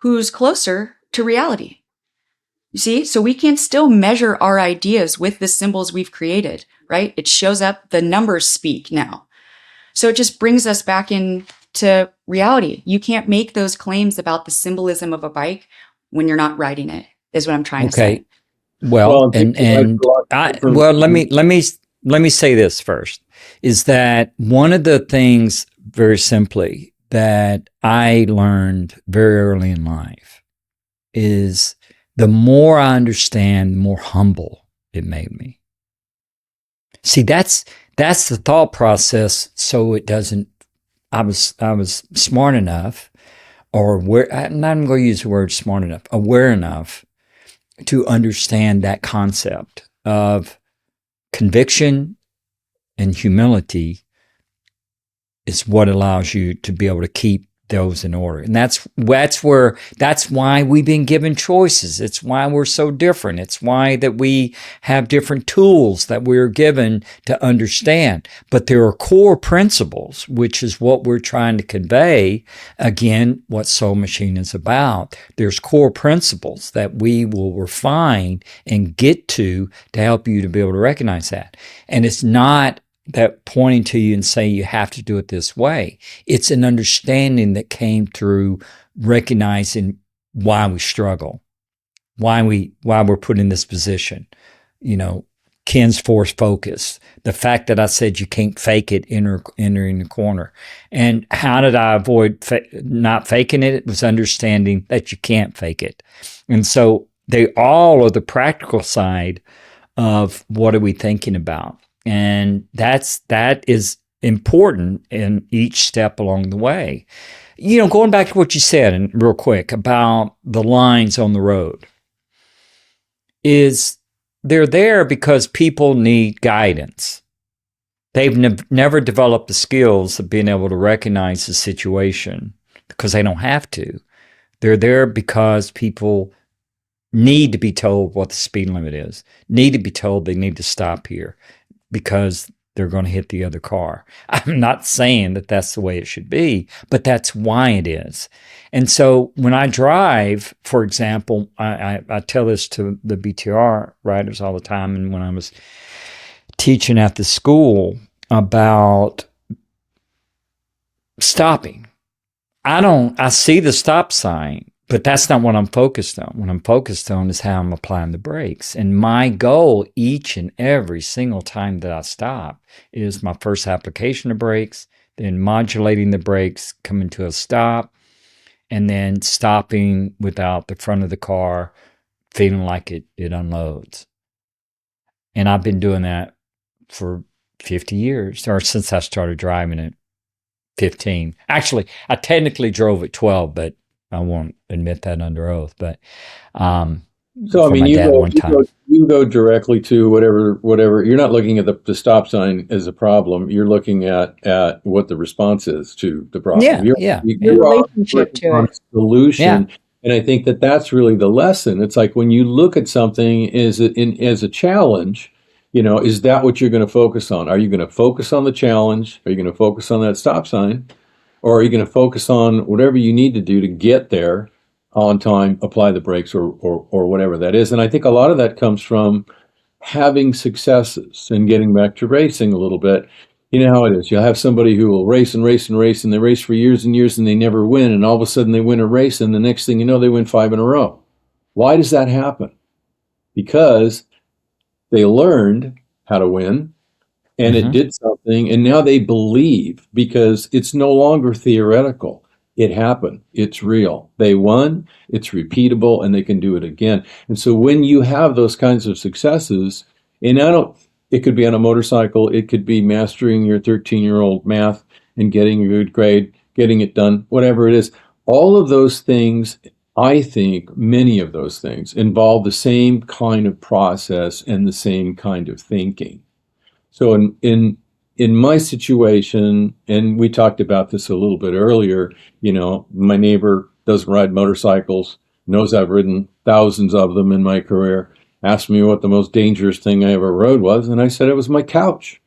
[SPEAKER 1] who's closer to reality. You see? So we can still measure our ideas with the symbols we've created, right? It shows up, the numbers speak now. So it just brings us back into reality. You can't make those claims about the symbolism of a bike when you're not riding it, is what I'm trying to say.
[SPEAKER 2] Okay. Well,
[SPEAKER 3] Well,
[SPEAKER 2] let me say this first, is that one of the things very simply that I learned very early in life is the more I understand, the more humble it made me. See, that's the thought process. So it doesn't, I was smart enough, or I'm not going to use the word smart enough, aware enough to understand that concept of conviction and humility is what allows you to be able to keep those in order. And that's why we've been given choices. It's why we're so different. It's why that we have different tools that we're given to understand. But there are core principles, which is what we're trying to convey. Again, what Soul Machine is about. There's core principles that we will refine and get to help you to be able to recognize that. And it's not that pointing to you and saying you have to do it this way. It's an understanding that came through recognizing why we struggle, why we're put in this position. You know, Ken's force focus, the fact that I said you can't fake it entering the corner. And how did I avoid not faking it? It was understanding that you can't fake it. And so they all are the practical side of what are we thinking about. And that is important in each step along the way. You know, going back to what you said, and real quick, about the lines on the road, is they're there because people need guidance. They've never developed the skills of being able to recognize the situation because they don't have to. They're there because people need to be told what the speed limit is, need to be told they need to stop here, because they're going to hit the other car. I'm not saying that that's the way it should be, but that's why it is. And so when I drive, for example, I tell this to the BTR riders all the time, and when I was teaching at the school about stopping, I see the stop sign, but that's not what I'm focused on. What I'm focused on is how I'm applying the brakes. And my goal each and every single time that I stop is my first application of brakes, then modulating the brakes, coming to a stop, and then stopping without the front of the car feeling like it unloads. And I've been doing that for 50 years, or since I started driving at 15. Actually, I technically drove at 12, but I won't admit that under oath, but
[SPEAKER 3] so I mean, you go directly to whatever. You're not looking at the stop sign as a problem. You're looking at what the response is to the problem.
[SPEAKER 2] Yeah.
[SPEAKER 3] You're
[SPEAKER 1] Relationship to
[SPEAKER 3] on
[SPEAKER 1] it.
[SPEAKER 3] a solution, and I think that's really the lesson. It's like when you look at something as a challenge. You know, is that what you're going to focus on? Are you going to focus on the challenge? Are you going to focus on that stop sign? Or are you going to focus on whatever you need to do to get there on time, apply the brakes, or whatever that is? And I think a lot of that comes from having successes. And getting back to racing a little bit, you know how it is. You'll have somebody who will race and race and race, and they race for years and years, and they never win. And all of a sudden they win a race, and the next thing you know, they win 5 in a row. Why does that happen? Because they learned how to win, and it did something, and now they believe, because it's no longer theoretical. It happened. It's real. They won. It's repeatable, and they can do it again. And so when you have those kinds of successes, and it could be on a motorcycle, it could be mastering your 13-year-old math and getting a good grade, getting it done, whatever it is. All of those things, I think many of those things involve the same kind of process and the same kind of thinking. So in my situation, and we talked about this a little bit earlier, you know, my neighbor doesn't ride motorcycles, knows I've ridden thousands of them in my career, asked me what the most dangerous thing I ever rode was, and I said it was my couch.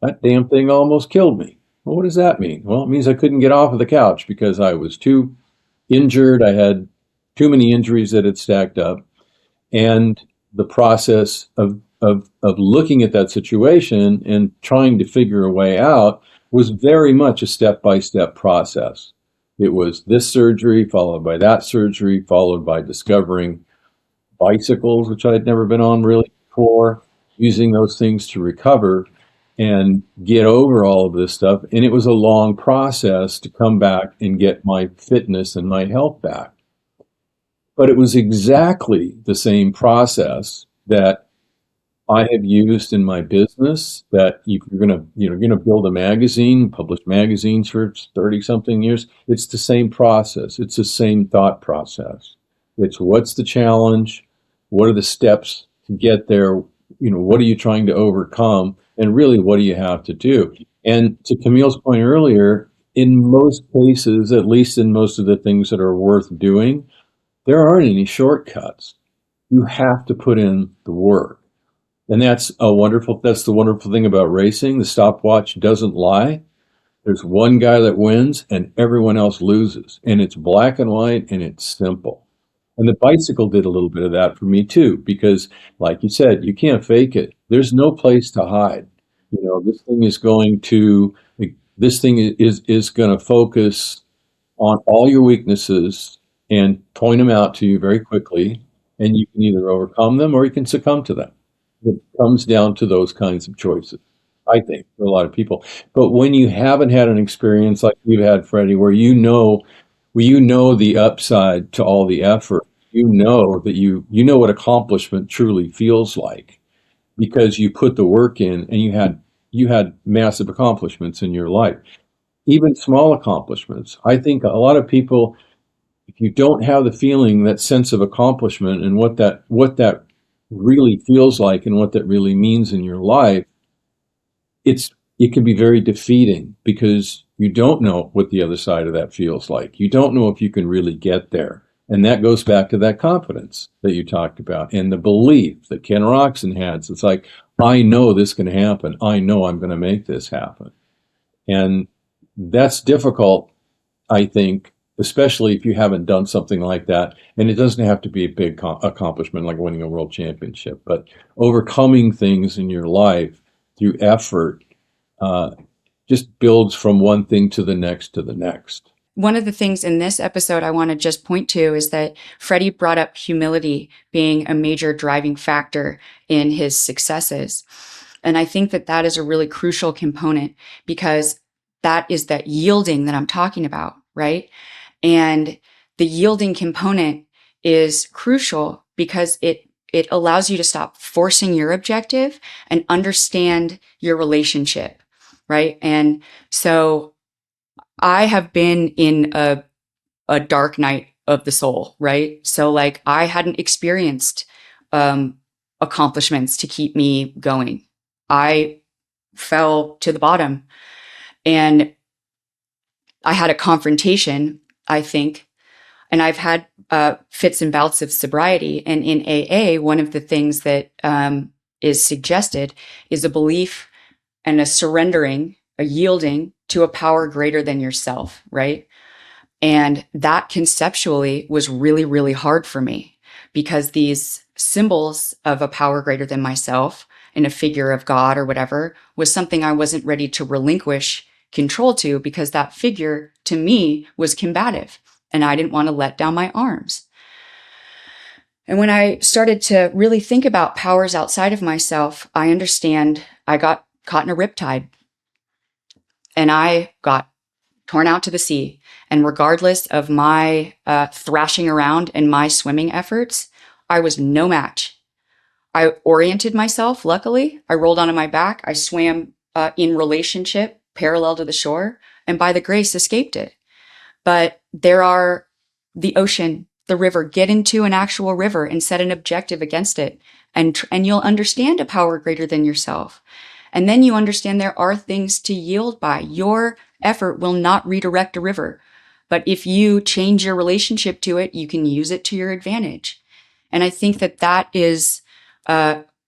[SPEAKER 3] That damn thing almost killed me. Well, what does that mean? Well, it means I couldn't get off of the couch because I was too injured. I had too many injuries that had stacked up. And the process of looking at that situation and trying to figure a way out was very much a step-by-step process. It was this surgery, followed by that surgery, followed by discovering bicycles, which I had never been on really before, using those things to recover and get over all of this stuff. And it was a long process to come back and get my fitness and my health back. But it was exactly the same process that I have used in my business. That if you're gonna build a magazine, publish magazines for 30 something years, it's the same process. It's the same thought process. It's what's the challenge? What are the steps to get there? What are you trying to overcome? And really, what do you have to do? And to Camille's point earlier, in most cases, at least in most of the things that are worth doing, there aren't any shortcuts. You have to put in the work. And that's the wonderful thing about racing. The stopwatch doesn't lie. There's one guy that wins and everyone else loses. And it's black and white and it's simple. And the bicycle did a little bit of that for me too, because like you said, you can't fake it. There's no place to hide. This thing is going to focus on all your weaknesses and point them out to you very quickly, and you can either overcome them or you can succumb to them. It comes down to those kinds of choices, I think, for a lot of people. But when you haven't had an experience like you've had, Freddie, where you know the upside to all the effort, you know what accomplishment truly feels like, because you put the work in and you had massive accomplishments in your life, even small accomplishments. I think a lot of people, if you don't have the feeling, that sense of accomplishment and what that really feels like and what that really means in your life, it can be very defeating, because you don't know what the other side of that feels like. You don't know if you can really get there. And that goes back to that confidence that you talked about and the belief that Ken Roxon had. So it's like, I know this can happen. I know I'm going to make this happen. And that's difficult, I think, especially if you haven't done something like that. And it doesn't have to be a big accomplishment like winning a world championship, but overcoming things in your life through effort just builds from one thing to the next to the next.
[SPEAKER 1] One of the things in this episode I want to just point to is that Freddie brought up humility being a major driving factor in his successes. And I think that that is a really crucial component, because that is that yielding that I'm talking about, right? And the yielding component is crucial because it allows you to stop forcing your objective and understand your relationship, right? And so I have been in a dark night of the soul, right? So like I hadn't experienced accomplishments to keep me going. I fell to the bottom, and I had a confrontation, I think, and I've had fits and bouts of sobriety. And in AA, one of the things that is suggested is a belief and a surrendering, a yielding to a power greater than yourself, right? And that conceptually was really, really hard for me, because these symbols of a power greater than myself and a figure of God or whatever was something I wasn't ready to relinquish control to, because that figure to me was combative and I didn't want to let down my arms. And when I started to really think about powers outside of myself, I understand I got caught in a riptide and I got torn out to the sea. And regardless of my thrashing around and my swimming efforts, I was no match. I oriented myself, luckily. I rolled onto my back. I swam in relationship parallel to the shore, and by the grace escaped it. But there are the ocean, the river. Get into an actual river and set an objective against it, and you'll understand a power greater than yourself. And then you understand there are things to yield by. Your effort will not redirect a river, but if you change your relationship to it, you can use it to your advantage. And I think that that is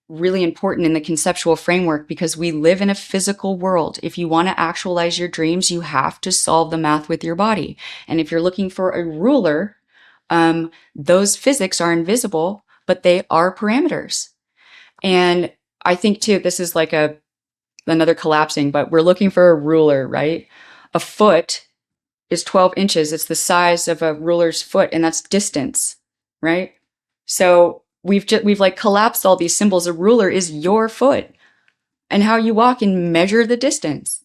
[SPEAKER 1] really important in the conceptual framework, because we live in a physical world. If you want to actualize your dreams, you have to solve the math with your body. And if you're looking for a ruler, those physics are invisible, but they are parameters. And I think too, this is like another collapsing, but we're looking for a ruler, right? A foot is 12 inches. It's the size of a ruler's foot, and that's distance, right? So we've like collapsed all these symbols. A ruler is your foot and how you walk and measure the distance.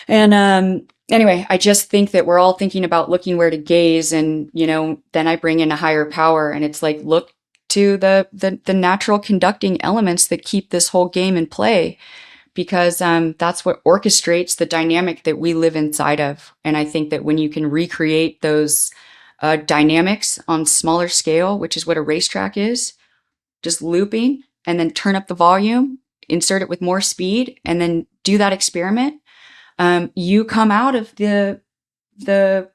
[SPEAKER 1] And anyway, I just think that we're all thinking about looking where to gaze, and then I bring in a higher power, and it's like, look to the natural conducting elements that keep this whole game in play, because that's what orchestrates the dynamic that we live inside of. And I think that when you can recreate those dynamics on smaller scale, which is what a racetrack is, just looping, and then turn up the volume, insert it with more speed, and then do that experiment, you come out of the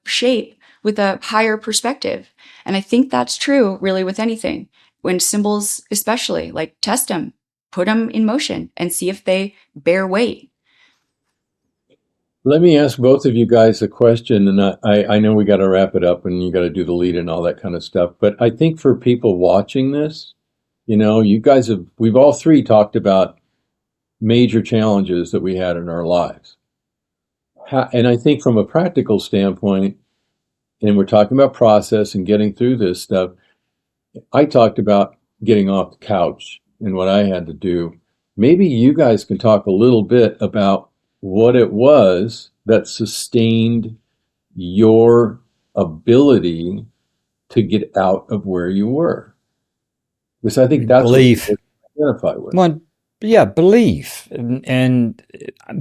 [SPEAKER 1] shape with a higher perspective. And I think that's true really with anything. When symbols, especially, like, test them, put them in motion, and see if they bear weight.
[SPEAKER 3] Let me ask both of you guys a question, and I know we got to wrap it up and you got to do the lead and all that kind of stuff. But I think for people watching this, you guys we've all three talked about major challenges that we had in our lives. And I think from a practical standpoint, and we're talking about process and getting through this stuff, I talked about getting off the couch and what I had to do. Maybe you guys can talk a little bit about what it was that sustained your ability to get out of where you were. Because I think that's
[SPEAKER 2] Belief.
[SPEAKER 3] what you identify with.
[SPEAKER 2] Well, yeah, belief, and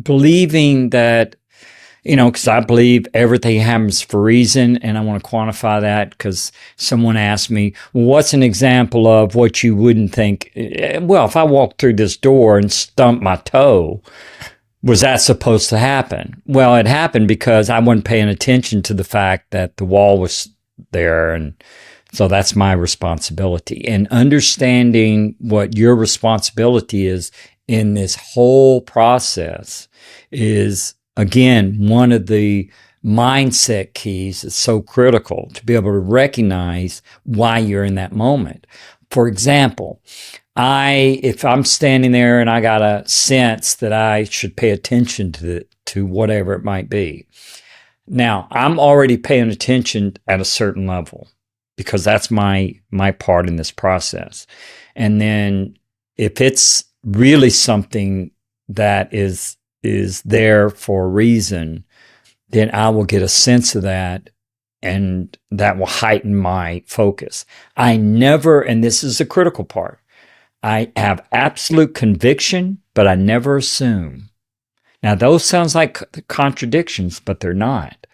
[SPEAKER 2] believing that, because I believe everything happens for a reason, and I want to quantify that because someone asked me, well, what's an example of what you wouldn't think? Well, if I walked through this door and stumped my toe, was that supposed to happen? Well, it happened because I wasn't paying attention to the fact that the wall was there, and so that's my responsibility. And understanding what your responsibility is in this whole process is, again, one of the mindset keys that's so critical to be able to recognize why you're in that moment. For example, if I'm standing there and I got a sense that I should pay attention to whatever it might be. Now, I'm already paying attention at a certain level because that's my part in this process. And then if it's really something that is there for a reason, then I will get a sense of that, and that will heighten my focus. I never, and this is the critical part, I have absolute conviction, but I never assume. Now, those sounds like contradictions, but they're not.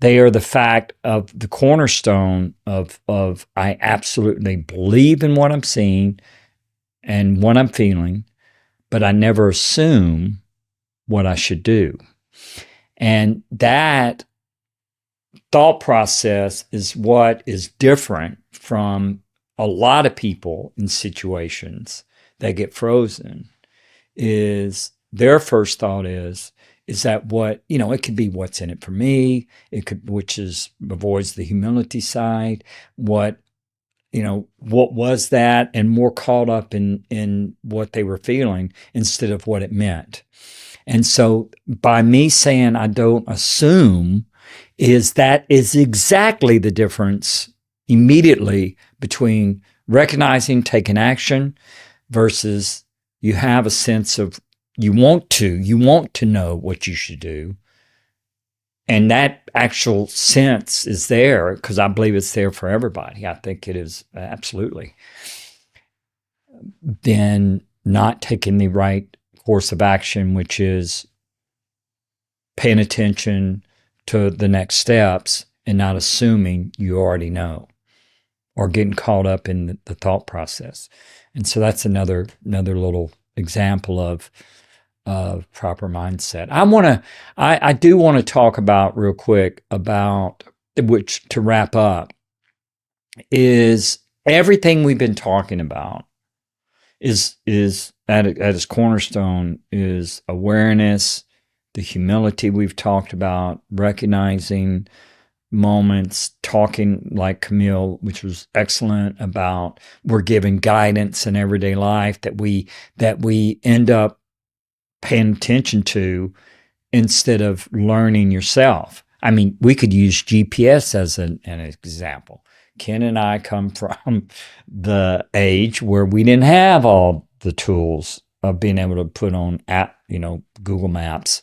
[SPEAKER 2] They are the fact of the cornerstone of I absolutely believe in what I'm seeing and what I'm feeling, but I never assume what I should do. And that thought process is what is different from a lot of people in situations that get frozen. Is their first thought is that what, it could be what's in it for me, which avoids the humility side, what was that, and more caught up in what they were feeling instead of what it meant. And so by me saying I don't assume, that is exactly the difference immediately between recognizing, taking action versus you have a sense of you want to know what you should do. And that actual sense is there because I believe it's there for everybody. I think it is absolutely. Then not taking the right course of action, which is paying attention to the next steps and not assuming you already know or getting caught up in the thought process. And so that's another little example of proper mindset. I do want to talk about real quick about which, to wrap up, is everything we've been talking about is at its cornerstone is awareness, the humility we've talked about, recognizing moments talking like Camille, which was excellent, about we're given guidance in everyday life that we end up paying attention to instead of learning yourself. I mean, we could use GPS as an example. Ken and I come from the age where we didn't have all the tools of being able to put on Google Maps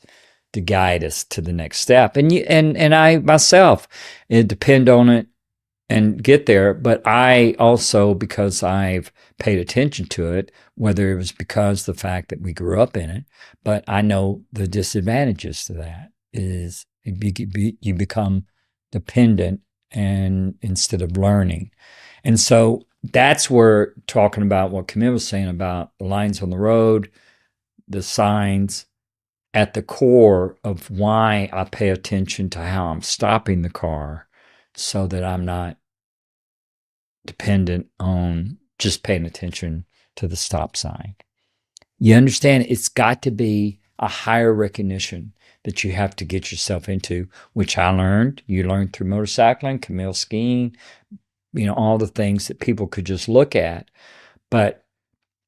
[SPEAKER 2] to guide us to the next step. And I myself depend on it and get there. But I also, because I've paid attention to it, whether it was because the fact that we grew up in it, but I know the disadvantages to that is you become dependent and instead of learning. And so that's where talking about what Camille was saying about the lines on the road, the signs, at the core of why I pay attention to how I'm stopping the car so that I'm not dependent on just paying attention to the stop sign. You understand, it's got to be a higher recognition that you have to get yourself into, which I learned. You learned through motorcycling, Camille skiing, all the things that people could just look at. But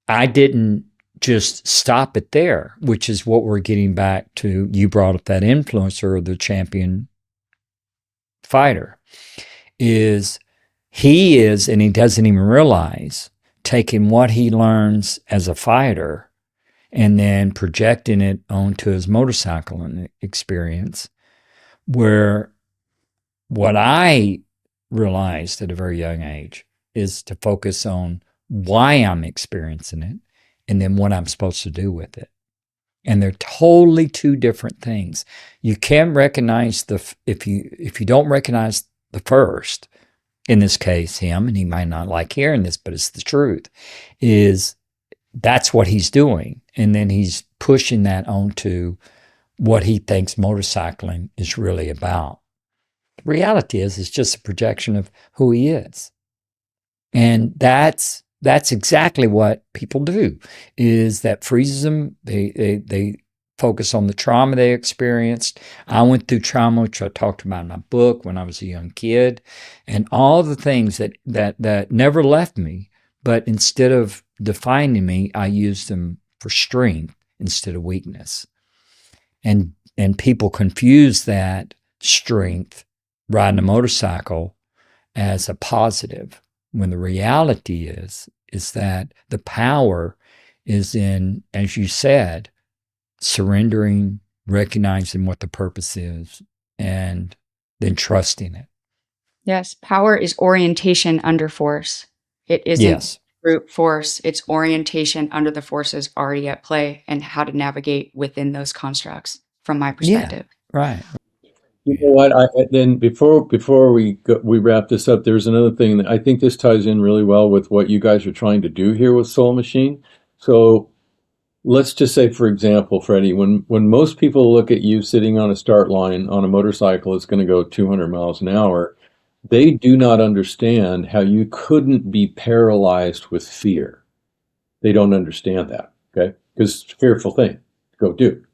[SPEAKER 2] I didn't just stop it there, which is what we're getting back to. You brought up that influencer or the champion fighter. He is, and he doesn't even realize, taking what he learns as a fighter and then projecting it onto his motorcycling experience, where what I realized at a very young age is to focus on why I'm experiencing it and then what I'm supposed to do with it. And they're totally two different things. You can recognize if you don't recognize the first, in this case, him, and he might not like hearing this, but it's the truth, is that's what he's doing. And then he's pushing that onto what he thinks motorcycling is really about. The reality is, it's just a projection of who he is. And that's exactly what people do, is that freezes them. They focus on the trauma they experienced. I went through trauma, which I talked about in my book when I was a young kid, and all the things that never left me, but instead of defining me, I used them for strength instead of weakness. And people confuse that strength, riding a motorcycle, as a positive, when the reality is that the power is in, as you said, surrendering, recognizing what the purpose is, and then trusting it.
[SPEAKER 1] Yes, power is orientation under force. It isn't brute force. It's orientation under the forces already at play and how to navigate within those constructs, from my perspective.
[SPEAKER 2] Yeah, right.
[SPEAKER 3] You know what? Then before we wrap this up, there's another thing that I think this ties in really well with what you guys are trying to do here with Soul Machine. So let's just say, for example, Freddie, when most people look at you sitting on a start line on a motorcycle that's going to go 200 miles an hour, they do not understand how you couldn't be paralyzed with fear. They don't understand that, okay? Because it's a fearful thing to go do.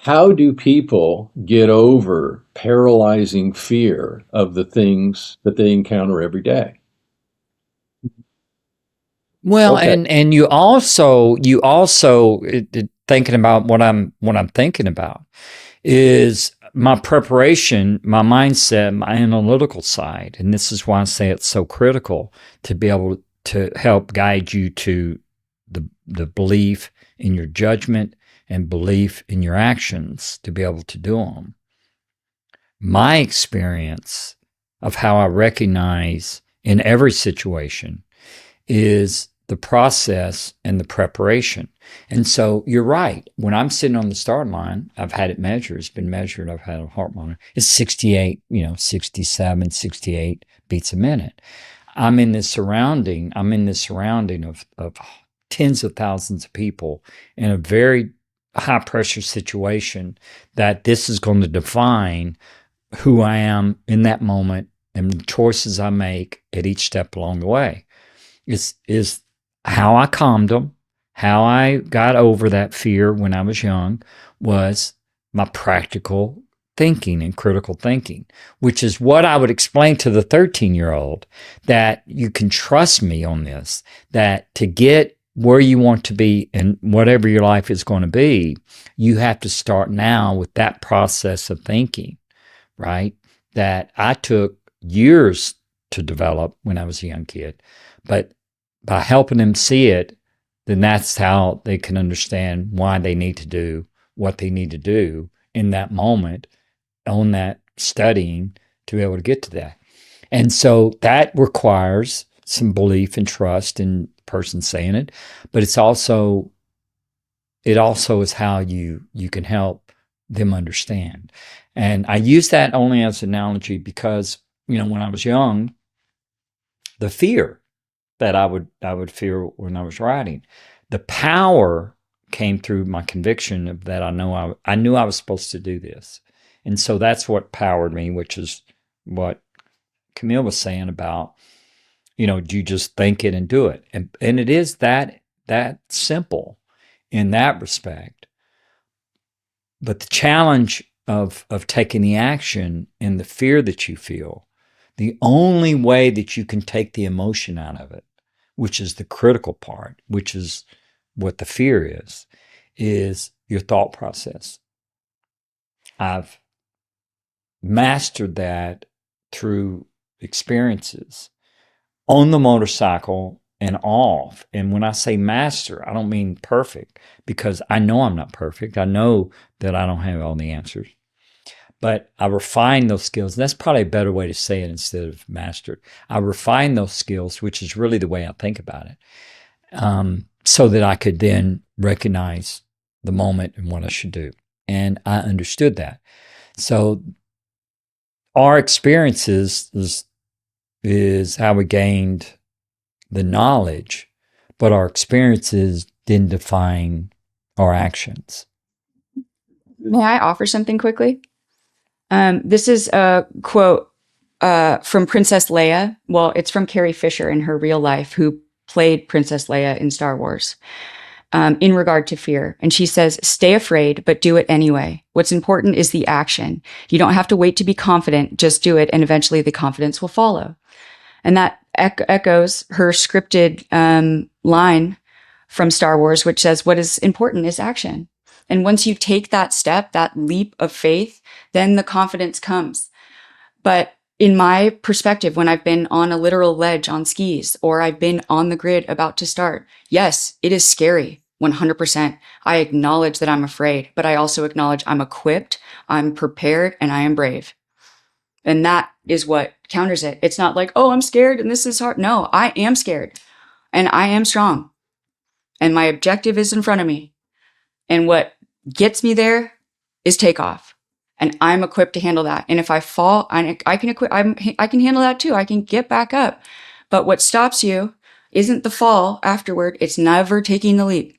[SPEAKER 3] How do people get over paralyzing fear of the things that they encounter every day?
[SPEAKER 2] Well, okay. and you also thinking about what I'm thinking about is my preparation, my mindset, my analytical side, and this is why I say it's so critical to be able to help guide you to the belief in your judgment and belief in your actions to be able to do them. My experience of how I recognize in every situation is the process and the preparation. And so you're right. When I'm sitting on the start line, I've had it measured. It's been measured. I've had a heart monitor. It's 68, 67, 68 beats a minute. I'm in this surrounding of tens of thousands of people in a very high pressure situation that this is going to define who I am in that moment and the choices I make at each step along the way. Is how I calmed them, how I got over that fear when I was young, was my practical thinking and critical thinking, which is what I would explain to the 13-year-old, that you can trust me on this, that to get where you want to be and whatever your life is going to be, you have to start now with that process of thinking, right? That I took years to develop when I was a young kid, but by helping them see it, then that's how they can understand why they need to do what they need to do in that moment on that studying to be able to get to that. And so that requires some belief and trust in the person saying it, but it also is how you can help them understand. And I use that only as an analogy because, when I was young, the fear that I would fear when I was writing, the power came through my conviction of that I knew I was supposed to do this. And so that's what powered me, which is what Camille was saying about, do you just think it and do it? And it is that simple in that respect. But the challenge of taking the action and the fear that you feel, the only way that you can take the emotion out of it, which is the critical part, which is what the fear is your thought process. I've mastered that through experiences on the motorcycle and off. And when I say master, I don't mean perfect, because I know I'm not perfect. I know that I don't have all the answers. But I refine those skills. That's probably a better way to say it instead of mastered. I refine those skills, which is really the way I think about it, so that I could then recognize the moment and what I should do. And I understood that. So our experiences is how we gained the knowledge, but our experiences didn't define our actions.
[SPEAKER 1] May I offer something quickly? This is a quote from Princess Leia. Well, it's from Carrie Fisher in her real life, who played Princess Leia in Star Wars, in regard to fear. And she says, "Stay afraid, but do it anyway. What's important is the action. You don't have to wait to be confident. Just do it, and eventually the confidence will follow." And that echoes her scripted line from Star Wars, which says, "What is important is action." And once you take that step, that leap of faith, then the confidence comes. But in my perspective, when I've been on a literal ledge on skis, or I've been on the grid about to start, yes, it is scary, 100%. I acknowledge that I'm afraid, but I also acknowledge I'm equipped, I'm prepared, and I am brave. And that is what counters it. It's not like, oh, I'm scared and this is hard. No, I am scared and I am strong. And my objective is in front of me. And what gets me there is takeoff. And I'm equipped to handle that. And if I fall, I can handle that too. I can get back up. But what stops you isn't the fall afterward. It's never taking the leap.